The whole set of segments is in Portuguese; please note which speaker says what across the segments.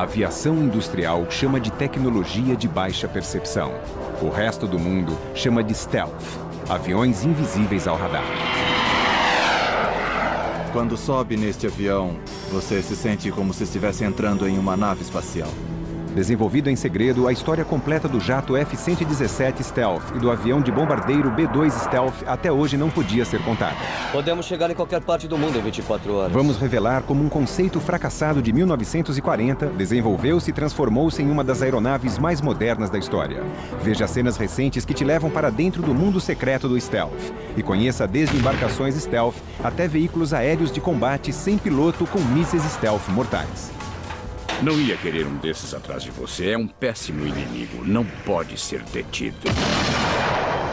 Speaker 1: aviação industrial chama de tecnologia de baixa percepção. O resto do mundo chama de stealth, aviões invisíveis ao radar.
Speaker 2: Quando sobe neste avião, você se sente como se estivesse entrando em uma nave espacial.
Speaker 1: Desenvolvido em segredo, a história completa do jato F-117 Stealth e do avião de bombardeiro B-2 Stealth até hoje não podia ser contada.
Speaker 3: Podemos chegar em qualquer parte do mundo em 24 horas.
Speaker 1: Vamos revelar como um conceito fracassado de 1940 desenvolveu-se e transformou-se em uma das aeronaves mais modernas da história. Veja cenas recentes que te levam para dentro do mundo secreto do Stealth. E conheça desde embarcações Stealth até veículos aéreos de combate sem piloto com mísseis Stealth mortais.
Speaker 4: Não ia querer um desses atrás de você. É um péssimo inimigo. Não pode ser detido.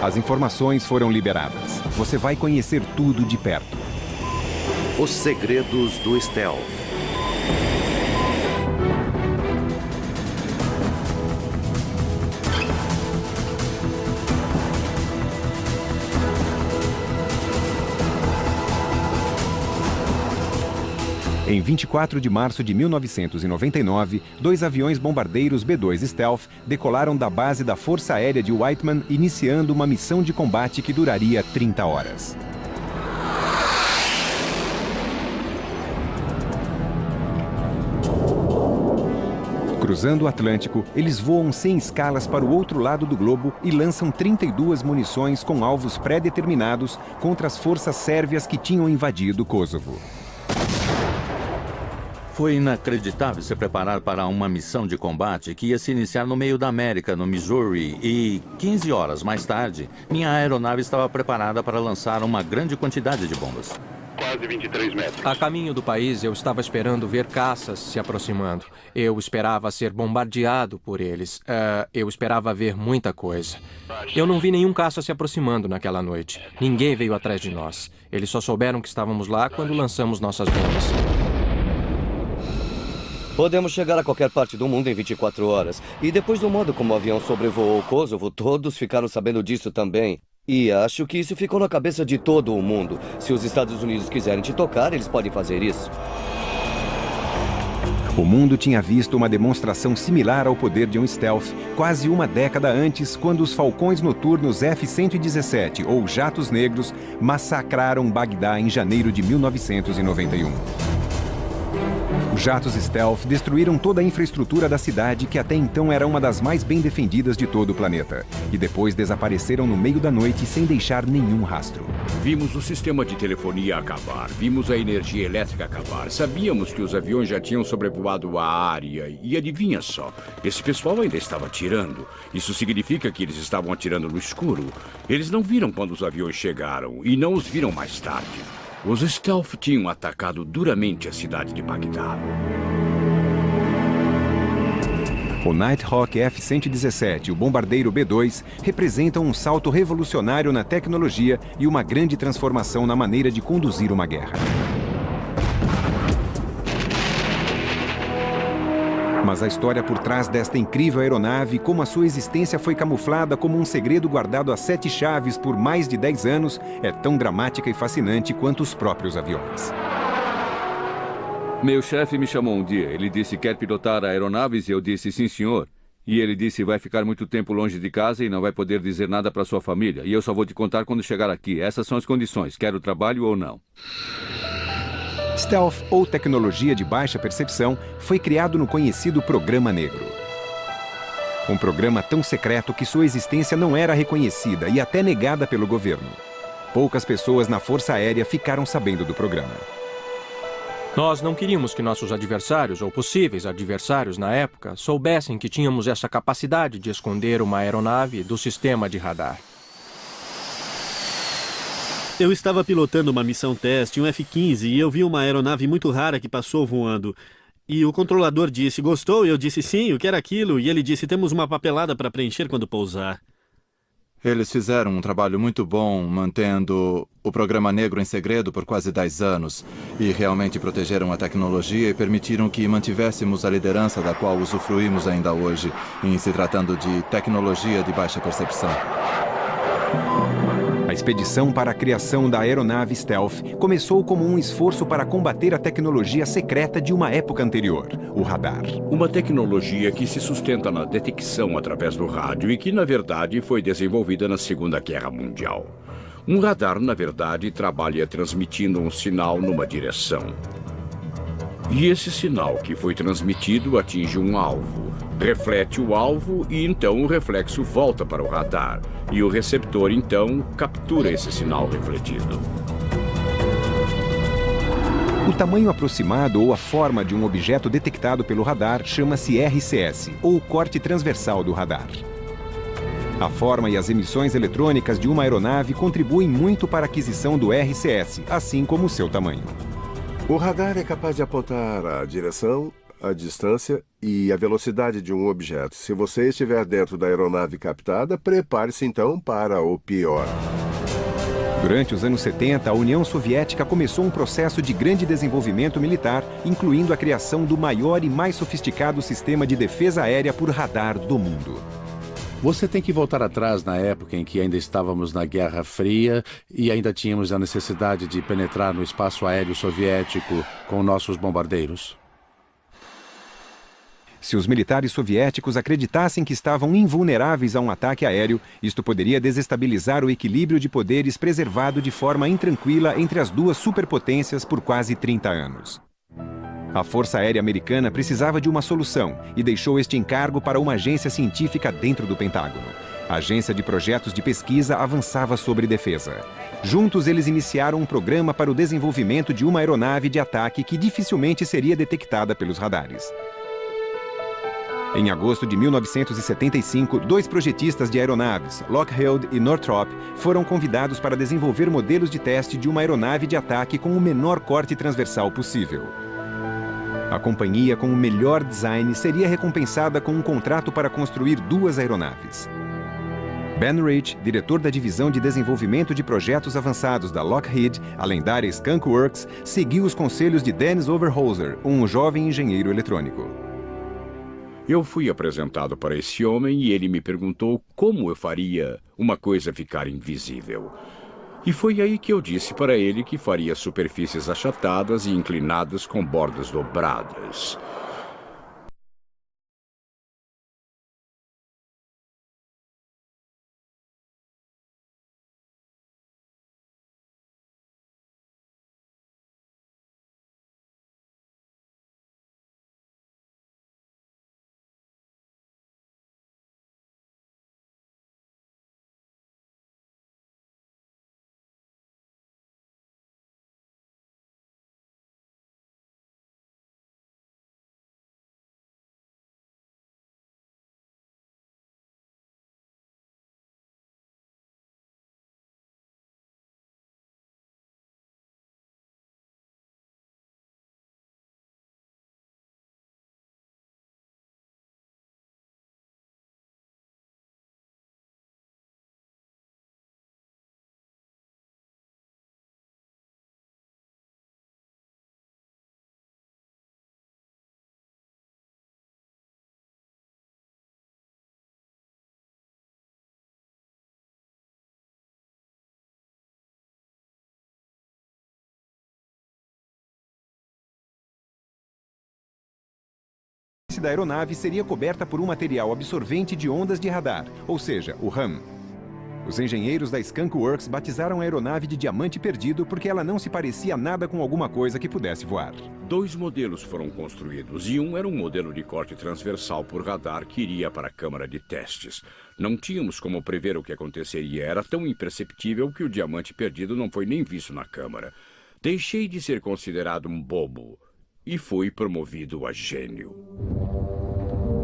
Speaker 1: As informações foram liberadas. Você vai conhecer tudo de perto.
Speaker 5: Os segredos do Stealth.
Speaker 1: Em 24 de março de 1999, 2 aviões bombardeiros B-2 Stealth decolaram da base da Força Aérea de Whiteman, iniciando uma missão de combate que duraria 30 horas. Cruzando o Atlântico, eles voam sem escalas para o outro lado do globo e lançam 32 munições com alvos pré-determinados contra as forças sérvias que tinham invadido Kosovo.
Speaker 6: Foi inacreditável se preparar para uma missão de combate que ia se iniciar no meio da América, no Missouri, e 15 horas mais tarde, minha aeronave estava preparada para lançar uma grande quantidade de bombas.
Speaker 7: Quase 23 metros.
Speaker 8: A caminho do país, eu estava esperando ver caças se aproximando. Eu esperava ser bombardeado por eles. Eu esperava ver muita coisa. Eu não vi nenhum caça se aproximando naquela noite. Ninguém veio atrás de nós. Eles só souberam que estávamos lá quando lançamos nossas bombas.
Speaker 3: Podemos chegar a qualquer parte do mundo em 24 horas. E depois do modo como o avião sobrevoou Kosovo, todos ficaram sabendo disso também. E acho que isso ficou na cabeça de todo o mundo. Se os Estados Unidos quiserem te tocar, eles podem fazer isso.
Speaker 1: O mundo tinha visto uma demonstração similar ao poder de um stealth quase uma década antes, quando os falcões noturnos F-117, ou jatos negros, massacraram Bagdá em janeiro de 1991. Os jatos Stealth destruíram toda a infraestrutura da cidade, que até então era uma das mais bem defendidas de todo o planeta. E depois desapareceram no meio da noite sem deixar nenhum rastro.
Speaker 4: Vimos o sistema de telefonia acabar. Vimos a energia elétrica acabar. Sabíamos que os aviões já tinham sobrevoado a área. E adivinha só, esse pessoal ainda estava atirando. Isso significa que eles estavam atirando no escuro. Eles não viram quando os aviões chegaram e não os viram mais tarde. Os Stealth tinham atacado duramente a cidade de Bagdá.
Speaker 1: O Nighthawk F-117 e o bombardeiro B-2 representam um salto revolucionário na tecnologia e uma grande transformação na maneira de conduzir uma guerra. Mas a história por trás desta incrível aeronave, como a sua existência foi camuflada como um segredo guardado a 7 chaves por mais de 10 anos, é tão dramática e fascinante quanto os próprios aviões.
Speaker 9: Meu chefe me chamou um dia. Ele disse, quer pilotar aeronaves? E eu disse, sim, senhor. E ele disse, vai ficar muito tempo longe de casa e não vai poder dizer nada para sua família. E eu só vou te contar quando chegar aqui. Essas são as condições. Quer o trabalho ou não?
Speaker 1: Stealth, ou tecnologia de baixa percepção, foi criado no conhecido Programa Negro. Um programa tão secreto que sua existência não era reconhecida e até negada pelo governo. Poucas pessoas na Força Aérea ficaram sabendo do programa.
Speaker 8: Nós não queríamos que nossos adversários, ou possíveis adversários na época, soubessem que tínhamos essa capacidade de esconder uma aeronave do sistema de radar.
Speaker 10: Eu estava pilotando uma missão teste, um F-15, e eu vi uma aeronave muito rara que passou voando. E o controlador disse, gostou? E eu disse, sim, o que era aquilo? E ele disse, temos uma papelada para preencher quando pousar.
Speaker 2: Eles fizeram um trabalho muito bom mantendo o Programa Negro em segredo por quase 10 anos. E realmente protegeram a tecnologia e permitiram que mantivéssemos a liderança da qual usufruímos ainda hoje, em se tratando de tecnologia de baixa percepção.
Speaker 1: A expedição para a criação da aeronave Stealth começou como um esforço para combater a tecnologia secreta de uma época anterior, o radar.
Speaker 4: Uma tecnologia que se sustenta na detecção através do rádio e que, na verdade, foi desenvolvida na Segunda Guerra Mundial. Um radar, na verdade, trabalha transmitindo um sinal numa direção. E esse sinal que foi transmitido atinge um alvo, reflete o alvo e então o reflexo volta para o radar. E o receptor, então, captura esse sinal refletido.
Speaker 1: O tamanho aproximado ou a forma de um objeto detectado pelo radar chama-se RCS, ou corte transversal do radar. A forma e as emissões eletrônicas de uma aeronave contribuem muito para a aquisição do RCS, assim como o seu tamanho.
Speaker 7: O radar é capaz de apontar a direção, a distância e a velocidade de um objeto. Se você estiver dentro da aeronave captada, prepare-se então para o pior.
Speaker 1: Durante os anos 70, a União Soviética começou um processo de grande desenvolvimento militar, incluindo a criação do maior e mais sofisticado sistema de defesa aérea por radar do mundo.
Speaker 11: Você tem que voltar atrás na época em que ainda estávamos na Guerra Fria e ainda tínhamos a necessidade de penetrar no espaço aéreo soviético com nossos bombardeiros.
Speaker 1: Se os militares soviéticos acreditassem que estavam invulneráveis a um ataque aéreo, isto poderia desestabilizar o equilíbrio de poderes preservado de forma intranquila entre as duas superpotências por quase 30 anos. A Força Aérea Americana precisava de uma solução e deixou este encargo para uma agência científica dentro do Pentágono. A Agência de Projetos de Pesquisa avançava sobre defesa. Juntos, eles iniciaram um programa para o desenvolvimento de uma aeronave de ataque que dificilmente seria detectada pelos radares. Em agosto de 1975, 2 projetistas de aeronaves, Lockheed e Northrop, foram convidados para desenvolver modelos de teste de uma aeronave de ataque com o menor corte transversal possível. A companhia com o melhor design seria recompensada com um contrato para construir 2 aeronaves. Ben Rich, diretor da divisão de desenvolvimento de projetos avançados da Lockheed, a lendária Skunk Works, seguiu os conselhos de Dennis Overholser, um jovem engenheiro eletrônico.
Speaker 4: Eu fui apresentado para esse homem e ele me perguntou como eu faria uma coisa ficar invisível. E foi aí que eu disse para ele que faria superfícies achatadas e inclinadas com bordas dobradas.
Speaker 1: Da aeronave seria coberta por um material absorvente de ondas de radar, ou seja, o RAM. Os engenheiros da Skunk Works batizaram a aeronave de Diamante Perdido porque ela não se parecia nada com alguma coisa que pudesse voar.
Speaker 4: 2 modelos foram construídos e um era um modelo de corte transversal por radar que iria para a câmara de testes. Não tínhamos como prever o que aconteceria, era tão imperceptível que o Diamante Perdido não foi nem visto na câmara. Deixei de ser considerado um bobo e fui promovido a gênio.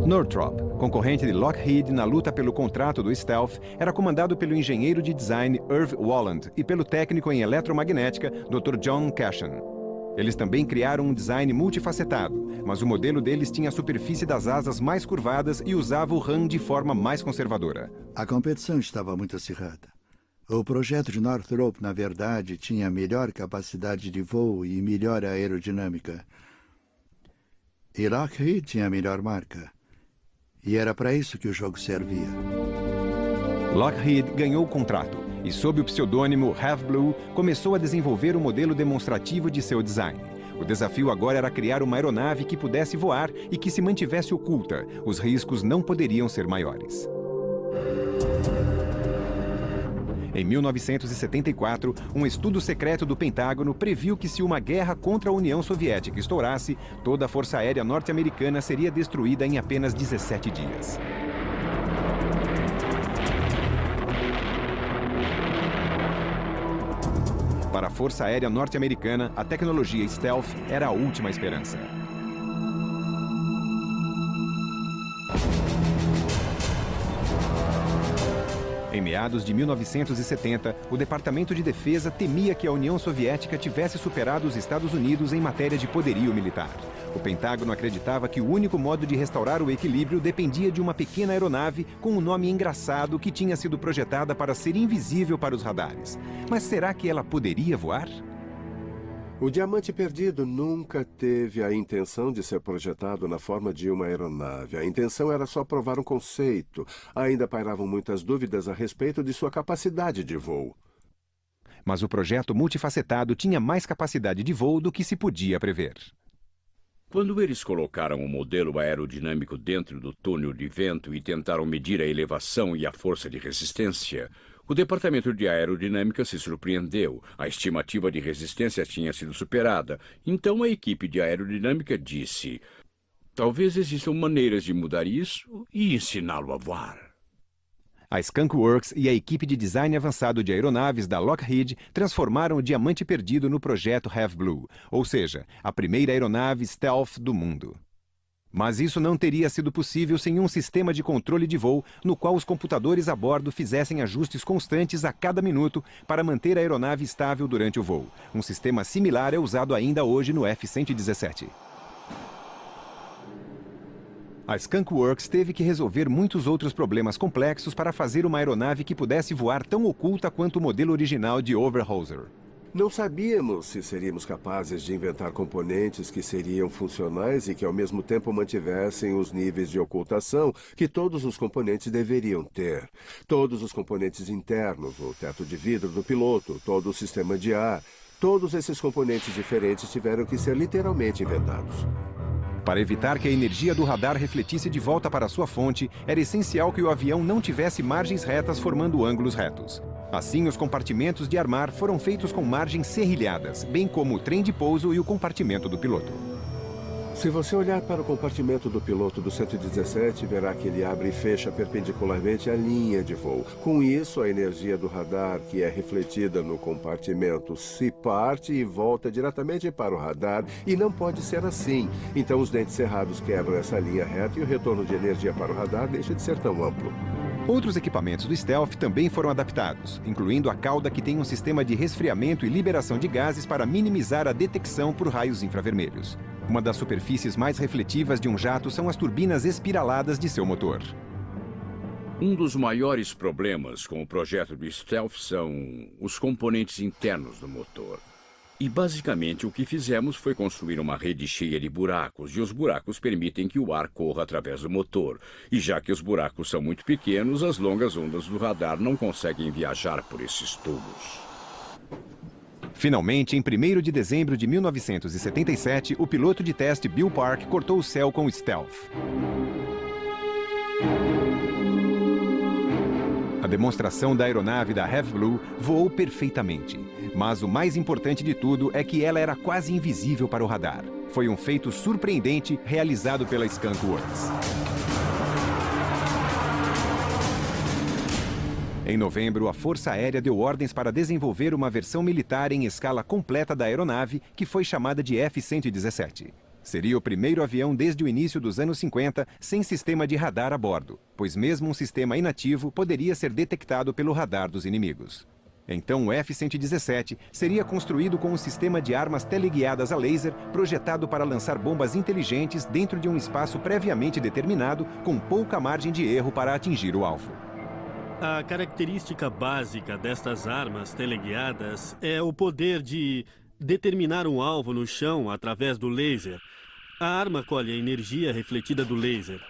Speaker 1: Northrop, concorrente de Lockheed na luta pelo contrato do Stealth, era comandado pelo engenheiro de design Irv Walland e pelo técnico em eletromagnética Dr. John Cashan. Eles também criaram um design multifacetado, mas o modelo deles tinha a superfície das asas mais curvadas e usava o RAM de forma mais conservadora.
Speaker 12: A competição estava muito acirrada. O projeto de Northrop, na verdade, tinha melhor capacidade de voo e melhor aerodinâmica. E Lockheed tinha a melhor marca. E era para isso que o jogo servia.
Speaker 1: Lockheed ganhou o contrato e, sob o pseudônimo Have Blue, começou a desenvolver o modelo demonstrativo de seu design. O desafio agora era criar uma aeronave que pudesse voar e que se mantivesse oculta. Os riscos não poderiam ser maiores. Em 1974, um estudo secreto do Pentágono previu que se uma guerra contra a União Soviética estourasse, toda a Força Aérea norte-americana seria destruída em apenas 17 dias. Para a Força Aérea norte-americana, a tecnologia stealth era a última esperança. Em meados de 1970, o Departamento de Defesa temia que a União Soviética tivesse superado os Estados Unidos em matéria de poderio militar. O Pentágono acreditava que o único modo de restaurar o equilíbrio dependia de uma pequena aeronave com um nome engraçado que tinha sido projetada para ser invisível para os radares. Mas será que ela poderia voar?
Speaker 7: O Diamante Perdido nunca teve a intenção de ser projetado na forma de uma aeronave. A intenção era só provar um conceito. Ainda pairavam muitas dúvidas a respeito de sua capacidade de voo.
Speaker 1: Mas o projeto multifacetado tinha mais capacidade de voo do que se podia prever.
Speaker 4: Quando eles colocaram o modelo aerodinâmico dentro do túnel de vento e tentaram medir a elevação e a força de resistência, o Departamento de Aerodinâmica se surpreendeu. A estimativa de resistência tinha sido superada. Então a equipe de aerodinâmica disse: talvez existam maneiras de mudar isso e ensiná-lo a voar.
Speaker 1: A Skunk Works e a equipe de design avançado de aeronaves da Lockheed transformaram o Diamante Perdido no projeto Have Blue, ou seja, a primeira aeronave stealth do mundo. Mas isso não teria sido possível sem um sistema de controle de voo no qual os computadores a bordo fizessem ajustes constantes a cada minuto para manter a aeronave estável durante o voo. Um sistema similar é usado ainda hoje no F-117. A Skunk Works teve que resolver muitos outros problemas complexos para fazer uma aeronave que pudesse voar tão oculta quanto o modelo original de Overholser.
Speaker 7: Não sabíamos se seríamos capazes de inventar componentes que seriam funcionais e que ao mesmo tempo mantivessem os níveis de ocultação que todos os componentes deveriam ter. Todos os componentes internos, o teto de vidro do piloto, todo o sistema de ar, todos esses componentes diferentes tiveram que ser literalmente inventados.
Speaker 1: Para evitar que a energia do radar refletisse de volta para sua fonte, era essencial que o avião não tivesse margens retas formando ângulos retos. Assim, os compartimentos de armar foram feitos com margens serrilhadas, bem como o trem de pouso e o compartimento do piloto.
Speaker 7: Se você olhar para o compartimento do piloto do 117, verá que ele abre e fecha perpendicularmente à linha de voo. Com isso, a energia do radar, que é refletida no compartimento, se parte e volta diretamente para o radar, e não pode ser assim. Então, os dentes cerrados quebram essa linha reta e o retorno de energia para o radar deixa de ser tão amplo.
Speaker 1: Outros equipamentos do stealth também foram adaptados, incluindo a cauda, que tem um sistema de resfriamento e liberação de gases para minimizar a detecção por raios infravermelhos. Uma das superfícies mais refletivas de um jato são as turbinas espiraladas de seu motor.
Speaker 4: Um dos maiores problemas com o projeto do stealth são os componentes internos do motor. E basicamente o que fizemos foi construir uma rede cheia de buracos, e os buracos permitem que o ar corra através do motor. E já que os buracos são muito pequenos, as longas ondas do radar não conseguem viajar por esses tubos.
Speaker 1: Finalmente, em 1º de dezembro de 1977, o piloto de teste Bill Park cortou o céu com o stealth. A demonstração da aeronave da Have Blue voou perfeitamente. Mas o mais importante de tudo é que ela era quase invisível para o radar. Foi um feito surpreendente realizado pela Skunk Works. Em novembro, a Força Aérea deu ordens para desenvolver uma versão militar em escala completa da aeronave, que foi chamada de F-117. Seria o primeiro avião desde o início dos anos 50 sem sistema de radar a bordo, pois mesmo um sistema inativo poderia ser detectado pelo radar dos inimigos. Então o F-117 seria construído com um sistema de armas teleguiadas a laser projetado para lançar bombas inteligentes dentro de um espaço previamente determinado, com pouca margem de erro para atingir o alvo.
Speaker 10: A característica básica destas armas teleguiadas é o poder de determinar um alvo no chão através do laser. A arma colhe a energia refletida do laser.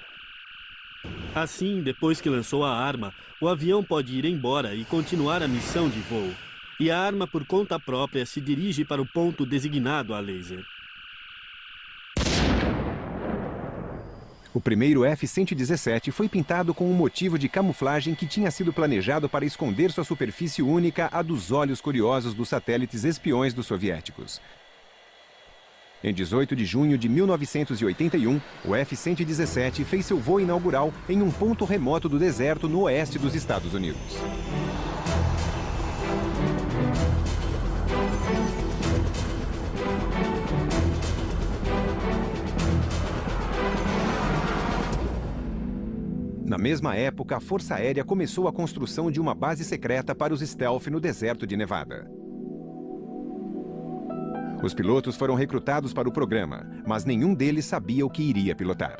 Speaker 10: Assim, depois que lançou a arma, o avião pode ir embora e continuar a missão de voo. E a arma, por conta própria, se dirige para o ponto designado a laser.
Speaker 1: O primeiro F-117 foi pintado com um motivo de camuflagem que tinha sido planejado para esconder sua superfície única à dos olhos curiosos dos satélites espiões dos soviéticos. Em 18 de junho de 1981, o F-117 fez seu voo inaugural em um ponto remoto do deserto no oeste dos Estados Unidos. Na mesma época, a Força Aérea começou a construção de uma base secreta para os Stealth no deserto de Nevada. Os pilotos foram recrutados para o programa, mas nenhum deles sabia o que iria pilotar.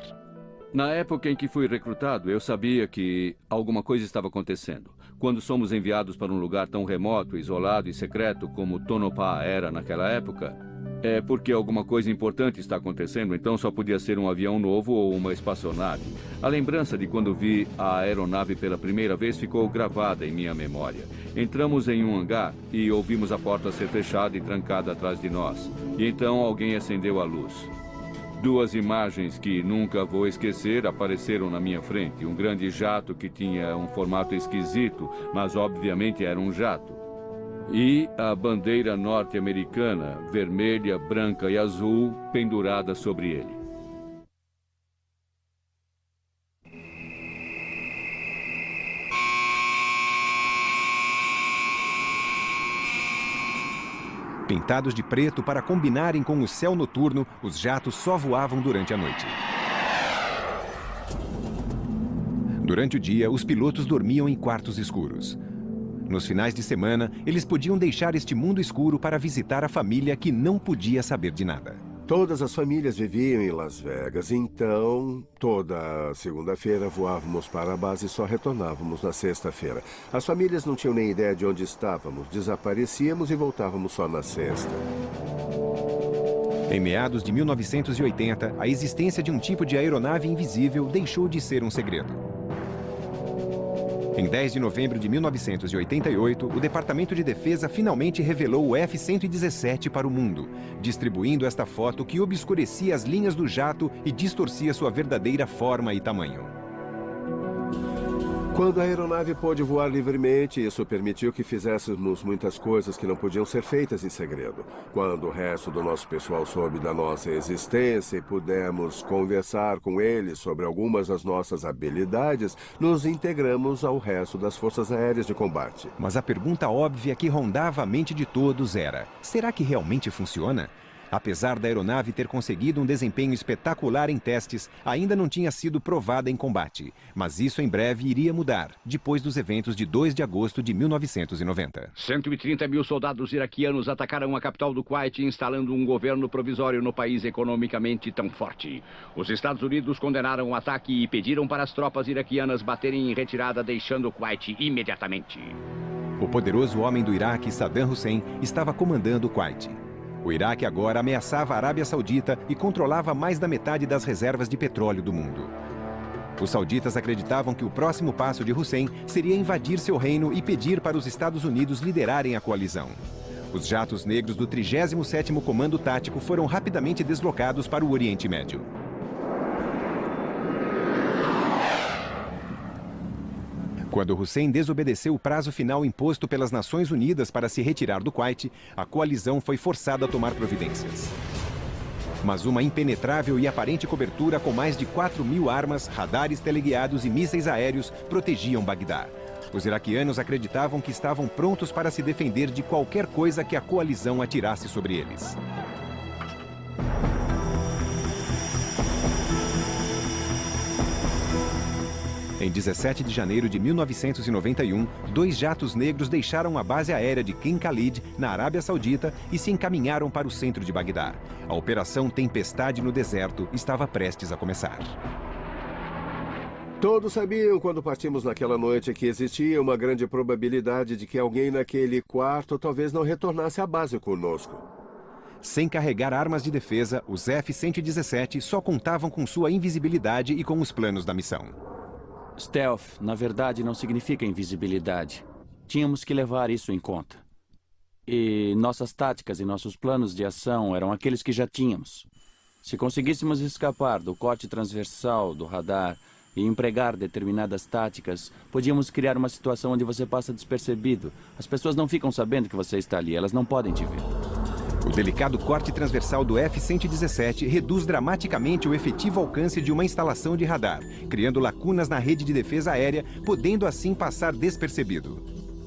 Speaker 9: Na época em que fui recrutado, eu sabia que alguma coisa estava acontecendo. Quando somos enviados para um lugar tão remoto, isolado e secreto como Tonopah era naquela época, é porque alguma coisa importante está acontecendo, então só podia ser um avião novo ou uma espaçonave. A lembrança de quando vi a aeronave pela primeira vez ficou gravada em minha memória. Entramos em um hangar e ouvimos a porta ser fechada e trancada atrás de nós. E então alguém acendeu a luz. Duas imagens que nunca vou esquecer apareceram na minha frente. Um grande jato que tinha um formato esquisito, mas obviamente era um jato. E a bandeira norte-americana, vermelha, branca e azul, pendurada sobre ele.
Speaker 1: Pintados de preto para combinarem com o céu noturno, os jatos só voavam durante a noite. Durante o dia, os pilotos dormiam em quartos escuros. Nos finais de semana, eles podiam deixar este mundo escuro para visitar a família que não podia saber de nada.
Speaker 7: Todas as famílias viviam em Las Vegas, então toda segunda-feira voávamos para a base e só retornávamos na sexta-feira. As famílias não tinham nem ideia de onde estávamos, desaparecíamos e voltávamos só na sexta.
Speaker 1: Em meados de 1980, a existência de um tipo de aeronave invisível deixou de ser um segredo. Em 10 de novembro de 1988, o Departamento de Defesa finalmente revelou o F-117 para o mundo, distribuindo esta foto que obscurecia as linhas do jato e distorcia sua verdadeira forma e tamanho.
Speaker 7: Quando a aeronave pôde voar livremente, isso permitiu que fizéssemos muitas coisas que não podiam ser feitas em segredo. Quando o resto do nosso pessoal soube da nossa existência e pudemos conversar com eles sobre algumas das nossas habilidades, nos integramos ao resto das Forças Aéreas de Combate.
Speaker 1: Mas a pergunta óbvia que rondava a mente de todos era: será que realmente funciona? Apesar da aeronave ter conseguido um desempenho espetacular em testes, ainda não tinha sido provada em combate. Mas isso em breve iria mudar, depois dos eventos de 2 de agosto de 1990.
Speaker 4: 130 mil soldados iraquianos atacaram a capital do Kuwait, instalando um governo provisório no país economicamente tão forte. Os Estados Unidos condenaram o ataque e pediram para as tropas iraquianas baterem em retirada, deixando o Kuwait imediatamente.
Speaker 1: O poderoso homem do Iraque, Saddam Hussein, estava comandando o Kuwait. O Iraque agora ameaçava a Arábia Saudita e controlava mais da metade das reservas de petróleo do mundo. Os sauditas acreditavam que o próximo passo de Hussein seria invadir seu reino e pedir para os Estados Unidos liderarem a coalizão. Os jatos negros do 37º Comando Tático foram rapidamente deslocados para o Oriente Médio. Quando Hussein desobedeceu o prazo final imposto pelas Nações Unidas para se retirar do Kuwait, a coalizão foi forçada a tomar providências. Mas uma impenetrável e aparente cobertura com mais de 4.000 armas, radares teleguiados e mísseis aéreos protegiam Bagdá. Os iraquianos acreditavam que estavam prontos para se defender de qualquer coisa que a coalizão atirasse sobre eles. Em 17 de janeiro de 1991, 2 jatos negros deixaram a base aérea de King Khalid, na Arábia Saudita, e se encaminharam para o centro de Bagdá. A Operação Tempestade no Deserto estava prestes a começar.
Speaker 7: Todos sabiam quando partimos naquela noite que existia uma grande probabilidade de que alguém naquele quarto talvez não retornasse à base conosco.
Speaker 1: Sem carregar armas de defesa, os F-117 só contavam com sua invisibilidade e com os planos da missão.
Speaker 13: Stealth, na verdade, não significa invisibilidade. Tínhamos que levar isso em conta. E nossas táticas e nossos planos de ação eram aqueles que já tínhamos. Se conseguíssemos escapar do corte transversal do radar e empregar determinadas táticas, podíamos criar uma situação onde você passa despercebido. As pessoas não ficam sabendo que você está ali, elas não podem te ver.
Speaker 1: O delicado corte transversal do F-117 reduz dramaticamente o efetivo alcance de uma instalação de radar, criando lacunas na rede de defesa aérea, podendo assim passar despercebido.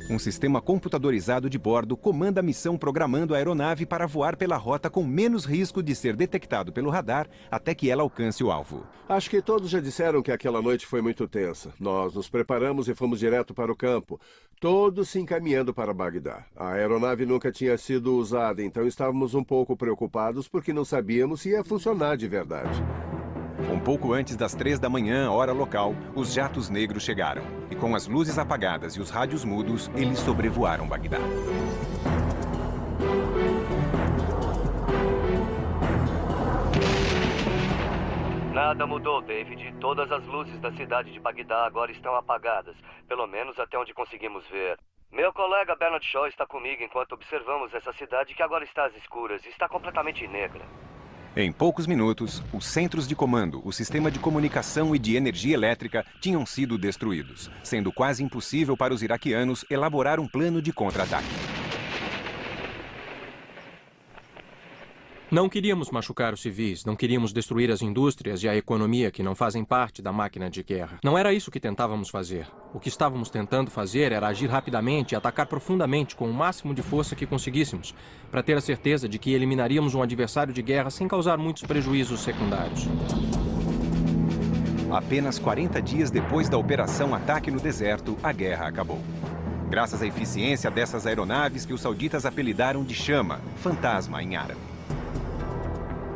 Speaker 1: Um sistema computadorizado de bordo comanda a missão programando a aeronave para voar pela rota com menos risco de ser detectado pelo radar até que ela alcance o alvo.
Speaker 7: Acho que todos já disseram que aquela noite foi muito tensa. Nós nos preparamos e fomos direto para o campo, todos se encaminhando para Bagdá. A aeronave nunca tinha sido usada, então estávamos um pouco preocupados porque não sabíamos se ia funcionar de verdade.
Speaker 1: Um pouco antes das 3 da manhã, hora local, os jatos negros chegaram. E com as luzes apagadas e os rádios mudos, eles sobrevoaram Bagdá.
Speaker 3: Nada mudou, David. Todas as luzes da cidade de Bagdá agora estão apagadas. Pelo menos até onde conseguimos ver. Meu colega Bernard Shaw está comigo enquanto observamos essa cidade que agora está às escuras e está completamente negra.
Speaker 1: Em poucos minutos, os centros de comando, o sistema de comunicação e de energia elétrica tinham sido destruídos, sendo quase impossível para os iraquianos elaborar um plano de contra-ataque.
Speaker 8: Não queríamos machucar os civis, não queríamos destruir as indústrias e a economia que não fazem parte da máquina de guerra. Não era isso que tentávamos fazer. O que estávamos tentando fazer era agir rapidamente e atacar profundamente com o máximo de força que conseguíssemos, para ter a certeza de que eliminaríamos um adversário de guerra sem causar muitos prejuízos secundários.
Speaker 1: Apenas 40 dias depois da Operação Ataque no Deserto, a guerra acabou. Graças à eficiência dessas aeronaves que os sauditas apelidaram de Chama, fantasma em árabe.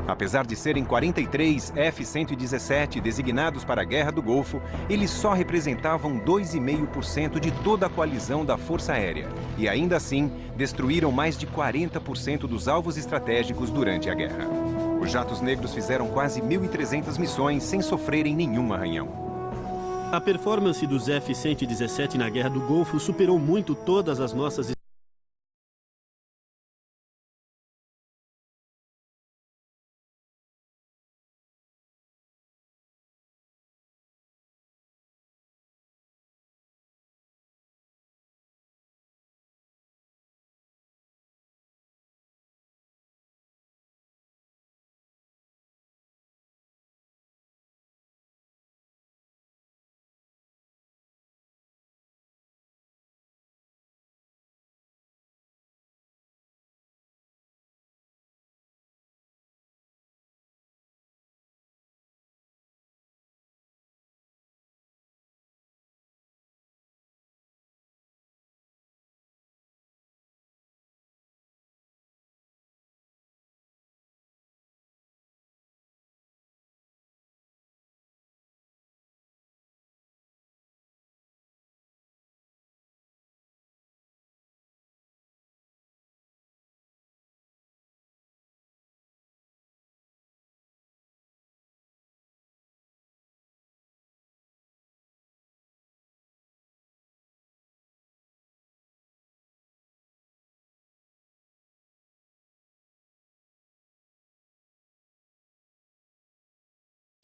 Speaker 1: Apesar de serem 43 F-117 designados para a Guerra do Golfo, eles só representavam 2,5% de toda a coalizão da Força Aérea e, ainda assim, destruíram mais de 40% dos alvos estratégicos durante a guerra. Os jatos negros fizeram quase 1.300 missões sem sofrerem nenhum arranhão.
Speaker 10: A performance dos F-117 na Guerra do Golfo superou muito todas as nossas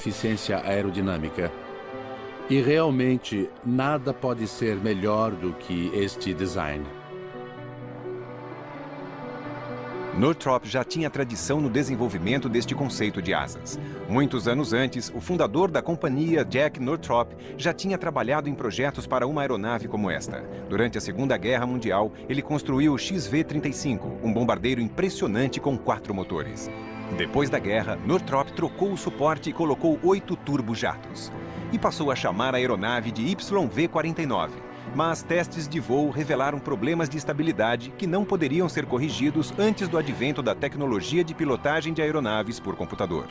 Speaker 11: eficiência aerodinâmica. E realmente nada pode ser melhor do que este design.
Speaker 1: Northrop já tinha tradição no desenvolvimento deste conceito de asas. Muitos anos antes, o fundador da companhia, Jack Northrop, já tinha trabalhado em projetos para uma aeronave como esta. Durante a Segunda Guerra Mundial, ele construiu o XV-35, um bombardeiro impressionante com 4 motores. Depois da guerra, Northrop trocou o suporte e colocou 8 turbojatos. E passou a chamar a aeronave de YV-49. Mas testes de voo revelaram problemas de estabilidade que não poderiam ser corrigidos antes do advento da tecnologia de pilotagem de aeronaves por computador.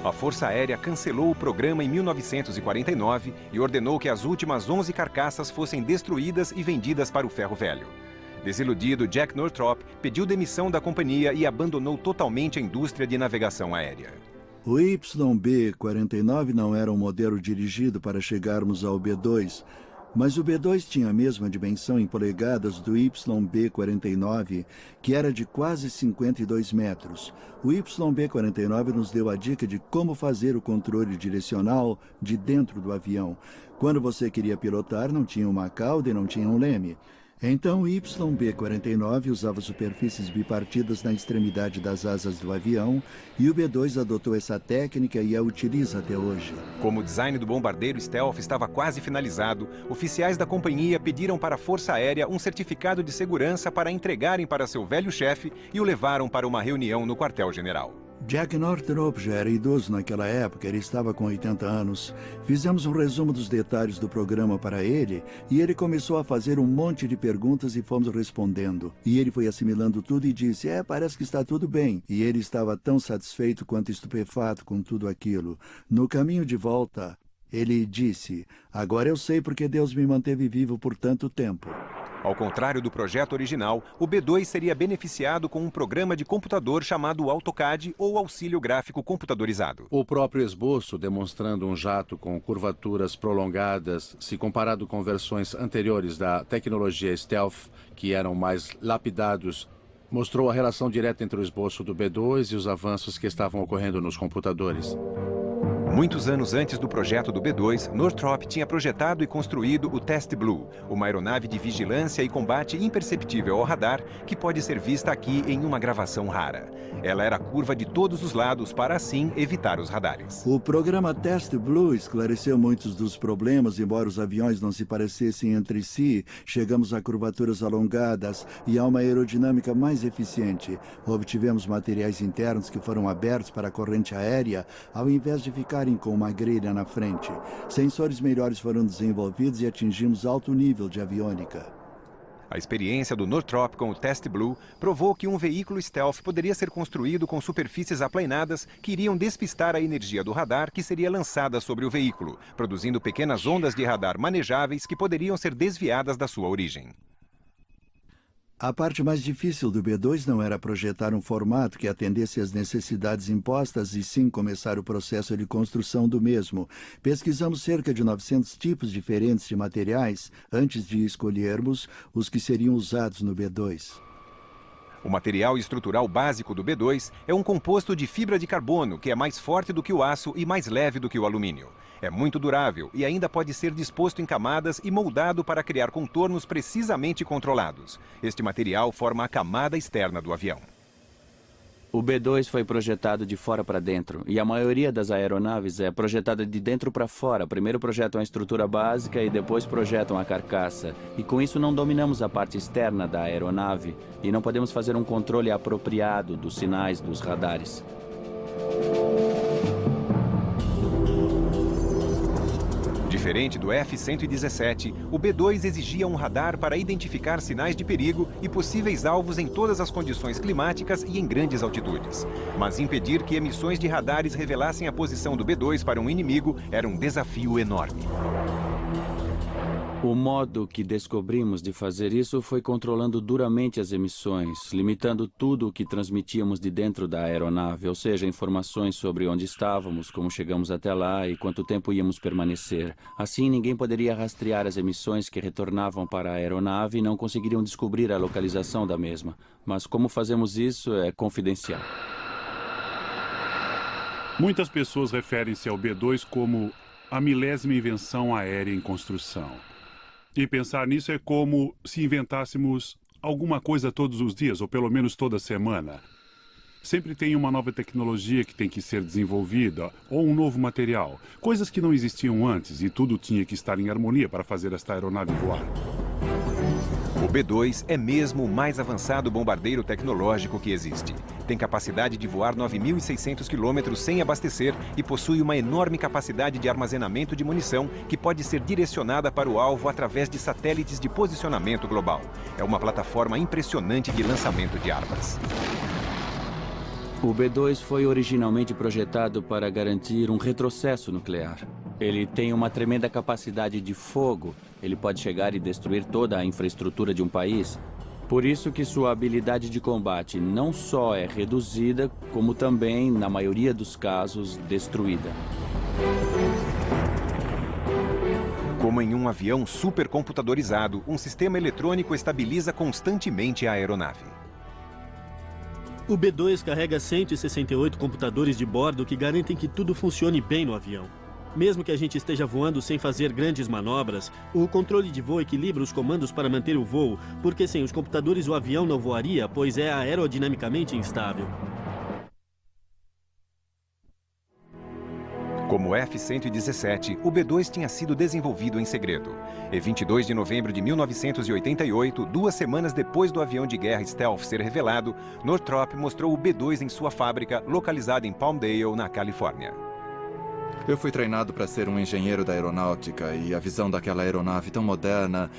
Speaker 1: A Força Aérea cancelou o programa em 1949 e ordenou que as últimas 11 carcaças fossem destruídas e vendidas para o ferro velho. Desiludido, Jack Northrop pediu demissão da companhia e abandonou totalmente a indústria de navegação aérea.
Speaker 12: O YB-49 não era um modelo dirigido para chegarmos ao B-2, mas o B-2 tinha a mesma dimensão em polegadas do YB-49, que era de quase 52 metros. O YB-49 nos deu a dica de como fazer o controle direcional de dentro do avião. Quando você queria pilotar, não tinha uma cauda e não tinha um leme. Então, o YB-49 usava superfícies bipartidas na extremidade das asas do avião e o B-2 adotou essa técnica e a utiliza até hoje.
Speaker 1: Como o design do bombardeiro stealth estava quase finalizado, oficiais da companhia pediram para a Força Aérea um certificado de segurança para entregarem para seu velho chefe e o levaram para uma reunião no quartel-general.
Speaker 12: Jack Northrop já era idoso naquela época, ele estava com 80 anos. Fizemos um resumo dos detalhes do programa para ele e ele começou a fazer um monte de perguntas e fomos respondendo. E ele foi assimilando tudo e disse, parece que está tudo bem. E ele estava tão satisfeito quanto estupefato com tudo aquilo. No caminho de volta, ele disse, agora eu sei porque Deus me manteve vivo por tanto tempo.
Speaker 1: Ao contrário do projeto original, o B-2 seria beneficiado com um programa de computador chamado AutoCAD ou Auxílio Gráfico Computadorizado.
Speaker 11: O próprio esboço, demonstrando um jato com curvaturas prolongadas, se comparado com versões anteriores da tecnologia Stealth, que eram mais lapidados, mostrou a relação direta entre o esboço do B-2 e os avanços que estavam ocorrendo nos computadores.
Speaker 1: Muitos anos antes do projeto do B-2, Northrop tinha projetado e construído o Test Blue, uma aeronave de vigilância e combate imperceptível ao radar que pode ser vista aqui em uma gravação rara. Ela era curva de todos os lados para assim evitar os radares.
Speaker 12: O programa Test Blue esclareceu muitos dos problemas, embora os aviões não se parecessem entre si. Chegamos a curvaturas alongadas e a uma aerodinâmica mais eficiente. Obtivemos materiais internos que foram abertos para a corrente aérea, ao invés de ficarem com uma grelha na frente. Sensores melhores foram desenvolvidos e atingimos alto nível de aviônica.
Speaker 1: A experiência do Northrop com o Test Blue provou que um veículo stealth poderia ser construído com superfícies aplanadas que iriam despistar a energia do radar que seria lançada sobre o veículo, produzindo pequenas ondas de radar manejáveis que poderiam ser desviadas da sua origem.
Speaker 12: A parte mais difícil do B-2 não era projetar um formato que atendesse às necessidades impostas e sim começar o processo de construção do mesmo. Pesquisamos cerca de 900 tipos diferentes de materiais antes de escolhermos os que seriam usados no B-2.
Speaker 1: O material estrutural básico do B-2 é um composto de fibra de carbono que é mais forte do que o aço e mais leve do que o alumínio. É muito durável e ainda pode ser disposto em camadas e moldado para criar contornos precisamente controlados. Este material forma a camada externa do avião.
Speaker 13: O B-2 foi projetado de fora para dentro, e a maioria das aeronaves é projetada de dentro para fora. Primeiro projetam a estrutura básica e depois projetam a carcaça. E com isso não dominamos a parte externa da aeronave e não podemos fazer um controle apropriado dos sinais dos radares.
Speaker 1: Diferente do F-117, o B-2 exigia um radar para identificar sinais de perigo e possíveis alvos em todas as condições climáticas e em grandes altitudes. Mas impedir que emissões de radares revelassem a posição do B-2 para um inimigo era um desafio enorme.
Speaker 13: O modo que descobrimos de fazer isso foi controlando duramente as emissões, limitando tudo o que transmitíamos de dentro da aeronave, ou seja, informações sobre onde estávamos, como chegamos até lá e quanto tempo íamos permanecer. Assim, ninguém poderia rastrear as emissões que retornavam para a aeronave e não conseguiriam descobrir a localização da mesma. Mas como fazemos isso é confidencial.
Speaker 14: Muitas pessoas referem-se ao B-2 como a milésima invenção aérea em construção. E pensar nisso é como se inventássemos alguma coisa todos os dias, ou pelo menos toda semana. Sempre tem uma nova tecnologia que tem que ser desenvolvida, ou um novo material. Coisas que não existiam antes, e tudo tinha que estar em harmonia para fazer esta aeronave voar.
Speaker 1: O B-2 é mesmo o mais avançado bombardeiro tecnológico que existe. Tem capacidade de voar 9.600 quilômetros sem abastecer e possui uma enorme capacidade de armazenamento de munição que pode ser direcionada para o alvo através de satélites de posicionamento global. É uma plataforma impressionante de lançamento de armas.
Speaker 13: O B-2 foi originalmente projetado para garantir um retrocesso nuclear. Ele tem uma tremenda capacidade de fogo. Ele pode chegar e destruir toda a infraestrutura de um país. Por isso que sua habilidade de combate não só é reduzida, como também, na maioria dos casos, destruída.
Speaker 1: Como em um avião supercomputadorizado, um sistema eletrônico estabiliza constantemente a aeronave.
Speaker 10: O B-2 carrega 168 computadores de bordo que garantem que tudo funcione bem no avião. Mesmo que a gente esteja voando sem fazer grandes manobras, o controle de voo equilibra os comandos para manter o voo, porque sem os computadores o avião não voaria, pois é aerodinamicamente instável.
Speaker 1: Como o F-117, o B-2 tinha sido desenvolvido em segredo. Em 22 de novembro de 1988, 2 semanas depois do avião de guerra Stealth ser revelado, Northrop mostrou o B-2 em sua fábrica, localizada em Palmdale, na Califórnia.
Speaker 2: Eu fui treinado para ser um engenheiro da aeronáutica e a visão daquela aeronave tão moderna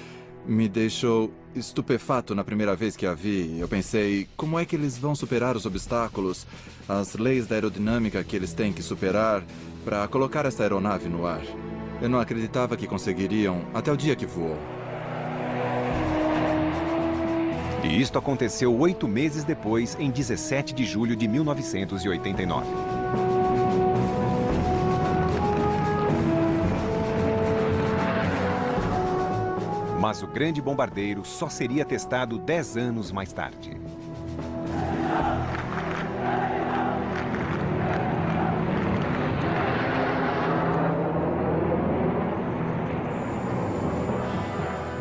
Speaker 2: me deixou estupefato na primeira vez que a vi. Eu pensei, como é que eles vão superar os obstáculos, as leis da aerodinâmica que eles têm que superar para colocar essa aeronave no ar? Eu não acreditava que conseguiriam até o dia que voou.
Speaker 1: E isto aconteceu 8 meses depois, em 17 de julho de 1989. Mas o grande bombardeiro só seria testado 10 anos mais tarde.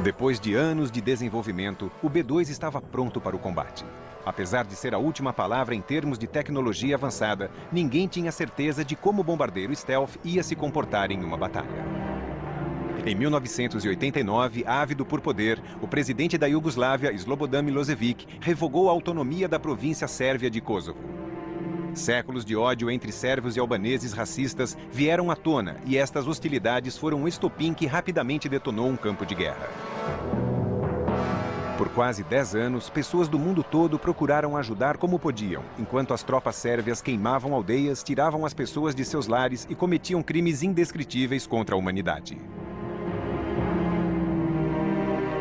Speaker 1: Depois de anos de desenvolvimento, o B-2 estava pronto para o combate. Apesar de ser a última palavra em termos de tecnologia avançada, ninguém tinha certeza de como o bombardeiro Stealth ia se comportar em uma batalha. Em 1989, ávido por poder, o presidente da Iugoslávia, Slobodan Milošević, revogou a autonomia da província sérvia de Kosovo. Séculos de ódio entre sérvios e albaneses racistas vieram à tona e estas hostilidades foram um estopim que rapidamente detonou um campo de guerra. Por quase 10 anos, pessoas do mundo todo procuraram ajudar como podiam, enquanto as tropas sérvias queimavam aldeias, tiravam as pessoas de seus lares e cometiam crimes indescritíveis contra a humanidade.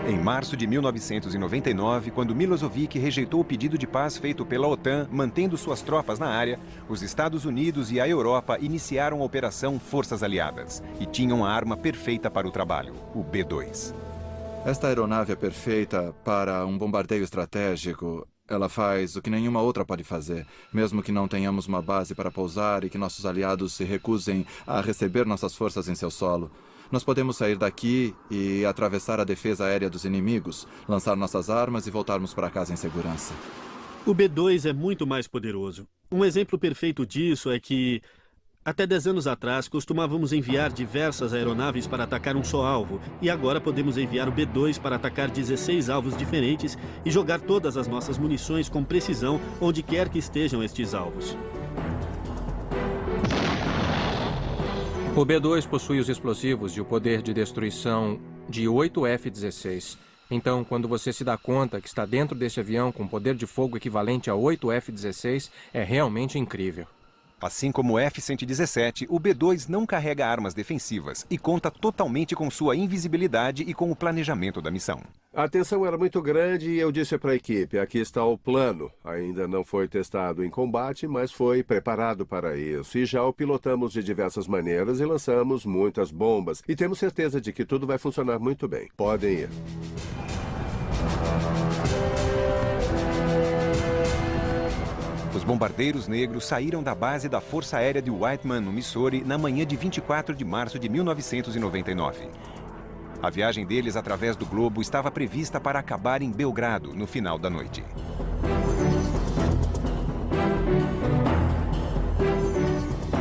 Speaker 1: Em março de 1999, quando Milošević rejeitou o pedido de paz feito pela OTAN, mantendo suas tropas na área, os Estados Unidos e a Europa iniciaram a Operação Forças Aliadas e tinham a arma perfeita para o trabalho, o B-2.
Speaker 2: Esta aeronave é perfeita para um bombardeio estratégico. Ela faz o que nenhuma outra pode fazer, mesmo que não tenhamos uma base para pousar e que nossos aliados se recusem a receber nossas forças em seu solo. Nós podemos sair daqui e atravessar a defesa aérea dos inimigos, lançar nossas armas e voltarmos para casa em segurança.
Speaker 10: O B-2 é muito mais poderoso. Um exemplo perfeito disso é que, até 10 anos atrás, costumávamos enviar diversas aeronaves para atacar um só alvo, e agora podemos enviar o B-2 para atacar 16 alvos diferentes e jogar todas as nossas munições com precisão onde quer que estejam estes alvos.
Speaker 8: O B-2 possui os explosivos e o poder de destruição de 8 F-16. Então, quando você se dá conta que está dentro deste avião com poder de fogo equivalente a 8 F-16, é realmente incrível.
Speaker 1: Assim como o F-117, o B-2 não carrega armas defensivas e conta totalmente com sua invisibilidade e com o planejamento da missão.
Speaker 7: A tensão era muito grande e eu disse para a equipe, aqui está o plano. Ainda não foi testado em combate, mas foi preparado para isso. E já o pilotamos de diversas maneiras e lançamos muitas bombas. E temos certeza de que tudo vai funcionar muito bem. Podem ir.
Speaker 1: Os bombardeiros negros saíram da base da Força Aérea de Whiteman, no Missouri, na manhã de 24 de março de 1999. A viagem deles através do globo estava prevista para acabar em Belgrado, no final da noite.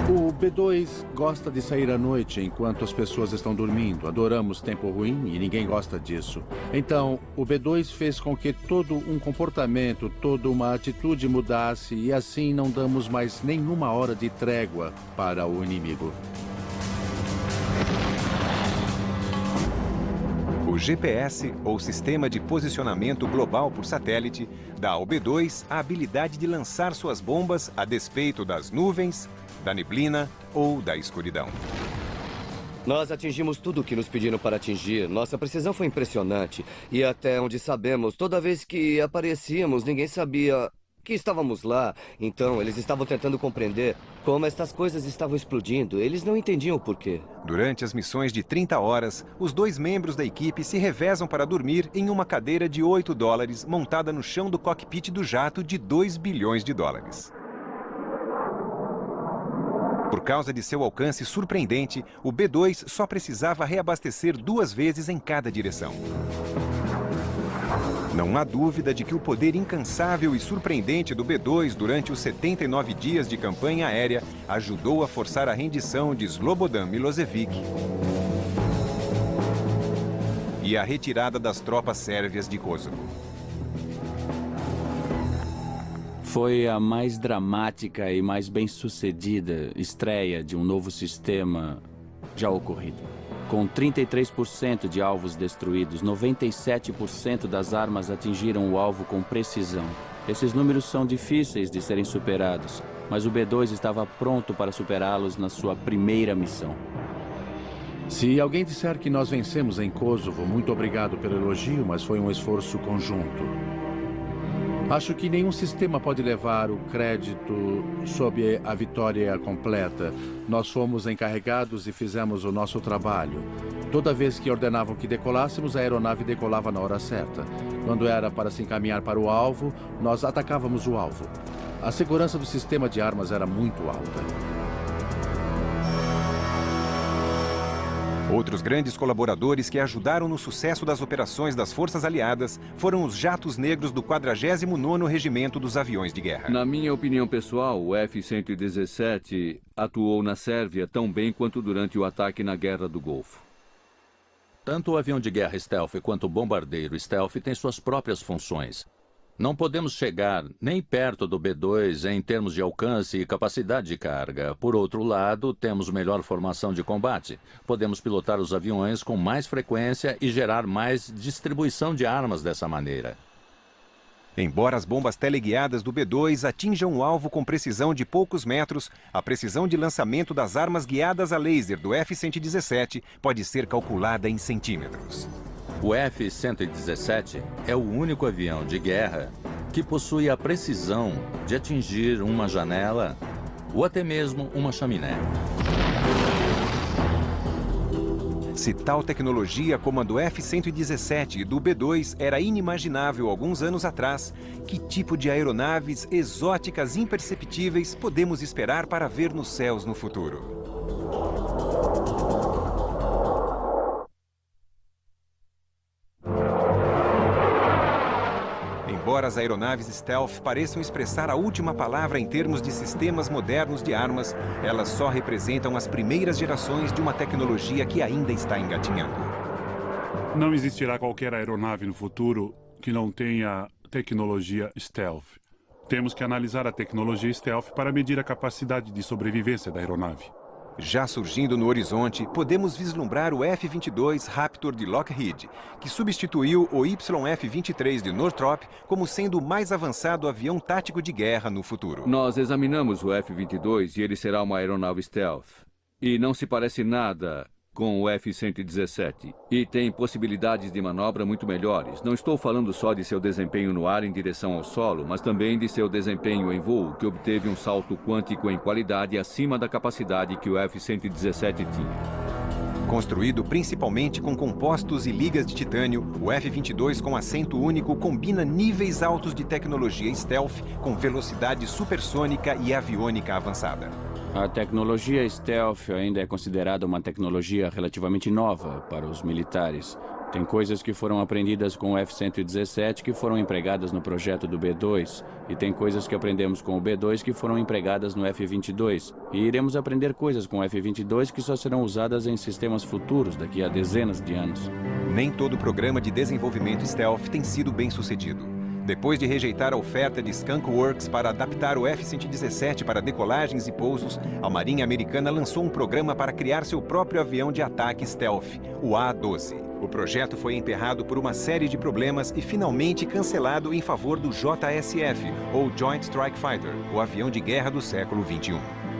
Speaker 11: O B-2 gosta de sair à noite enquanto as pessoas estão dormindo. Adoramos tempo ruim e ninguém gosta disso. Então, o B-2 fez com que todo um comportamento, toda uma atitude mudasse e assim não damos mais nenhuma hora de trégua para o inimigo.
Speaker 1: O GPS, ou Sistema de Posicionamento Global por Satélite, dá ao B-2 a habilidade de lançar suas bombas a despeito das nuvens, da neblina ou da escuridão.
Speaker 3: Nós atingimos tudo o que nos pediram para atingir. Nossa precisão foi impressionante. E até onde sabemos, toda vez que aparecíamos, ninguém sabia que estávamos lá. Então, eles estavam tentando compreender como estas coisas estavam explodindo. Eles não entendiam o porquê.
Speaker 1: Durante as missões de 30 horas, os 2 membros da equipe se revezam para dormir em uma cadeira de $8 montada no chão do cockpit do jato de $2 bilhões. Por causa de seu alcance surpreendente, o B-2 só precisava reabastecer 2 vezes em cada direção. Não há dúvida de que o poder incansável e surpreendente do B-2 durante os 79 dias de campanha aérea ajudou a forçar a rendição de Slobodan Milošević e a retirada das tropas sérvias de Kosovo.
Speaker 13: Foi a mais dramática e mais bem-sucedida estreia de um novo sistema já ocorrido. Com 33% de alvos destruídos, 97% das armas atingiram o alvo com precisão. Esses números são difíceis de serem superados, mas o B-2 estava pronto para superá-los na sua primeira missão.
Speaker 11: Se alguém disser que nós vencemos em Kosovo, muito obrigado pelo elogio, mas foi um esforço conjunto. Acho que nenhum sistema pode levar o crédito sob a vitória completa. Nós fomos encarregados e fizemos o nosso trabalho. Toda vez que ordenavam que decolássemos, a aeronave decolava na hora certa. Quando era para se encaminhar para o alvo, nós atacávamos o alvo. A segurança do sistema de armas era muito alta.
Speaker 1: Outros grandes colaboradores que ajudaram no sucesso das operações das Forças Aliadas foram os jatos negros do 49º Regimento dos Aviões de Guerra.
Speaker 9: Na minha opinião pessoal, o F-117 atuou na Sérvia tão bem quanto durante o ataque na Guerra do Golfo.
Speaker 6: Tanto o avião de guerra stealth quanto o bombardeiro stealth têm suas próprias funções. Não podemos chegar nem perto do B-2 em termos de alcance e capacidade de carga. Por outro lado, temos melhor formação de combate. Podemos pilotar os aviões com mais frequência e gerar mais distribuição de armas dessa maneira.
Speaker 1: Embora as bombas teleguiadas do B-2 atinjam o alvo com precisão de poucos metros, a precisão de lançamento das armas guiadas a laser do F-117 pode ser calculada em centímetros.
Speaker 6: O F-117 é o único avião de guerra que possui a precisão de atingir uma janela ou até mesmo uma chaminé.
Speaker 1: Se tal tecnologia como a do F-117 e do B-2 era inimaginável alguns anos atrás, que tipo de aeronaves exóticas imperceptíveis podemos esperar para ver nos céus no futuro? Embora as aeronaves stealth pareçam expressar a última palavra em termos de sistemas modernos de armas, elas só representam as primeiras gerações de uma tecnologia que ainda está engatinhando.
Speaker 14: Não existirá qualquer aeronave no futuro que não tenha tecnologia stealth. Temos que analisar a tecnologia stealth para medir a capacidade de sobrevivência da aeronave.
Speaker 1: Já surgindo no horizonte, podemos vislumbrar o F-22 Raptor de Lockheed, que substituiu o YF-23 de Northrop como sendo o mais avançado avião tático de guerra no futuro.
Speaker 9: Nós examinamos o F-22 e ele será uma aeronave stealth. E não se parece nada com o F-117. E tem possibilidades de manobra muito melhores. Não estou falando só de seu desempenho no ar em direção ao solo, mas também de seu desempenho em voo, que obteve um salto quântico em qualidade acima da capacidade que o F-117 tinha.
Speaker 1: Construído principalmente com compostos e ligas de titânio, o F-22 com assento único combina níveis altos de tecnologia stealth com velocidade supersônica e aviônica avançada.
Speaker 13: A tecnologia stealth ainda é considerada uma tecnologia relativamente nova para os militares. Tem coisas que foram aprendidas com o F-117 que foram empregadas no projeto do B-2. E tem coisas que aprendemos com o B-2 que foram empregadas no F-22. E iremos aprender coisas com o F-22 que só serão usadas em sistemas futuros daqui a dezenas de anos.
Speaker 1: Nem todo programa de desenvolvimento stealth tem sido bem sucedido. Depois de rejeitar a oferta de Skunk Works para adaptar o F-117 para decolagens e pousos, a Marinha Americana lançou um programa para criar seu próprio avião de ataque stealth, o A-12. O projeto foi emperrado por uma série de problemas e finalmente cancelado em favor do JSF, ou Joint Strike Fighter, o avião de guerra do século XXI.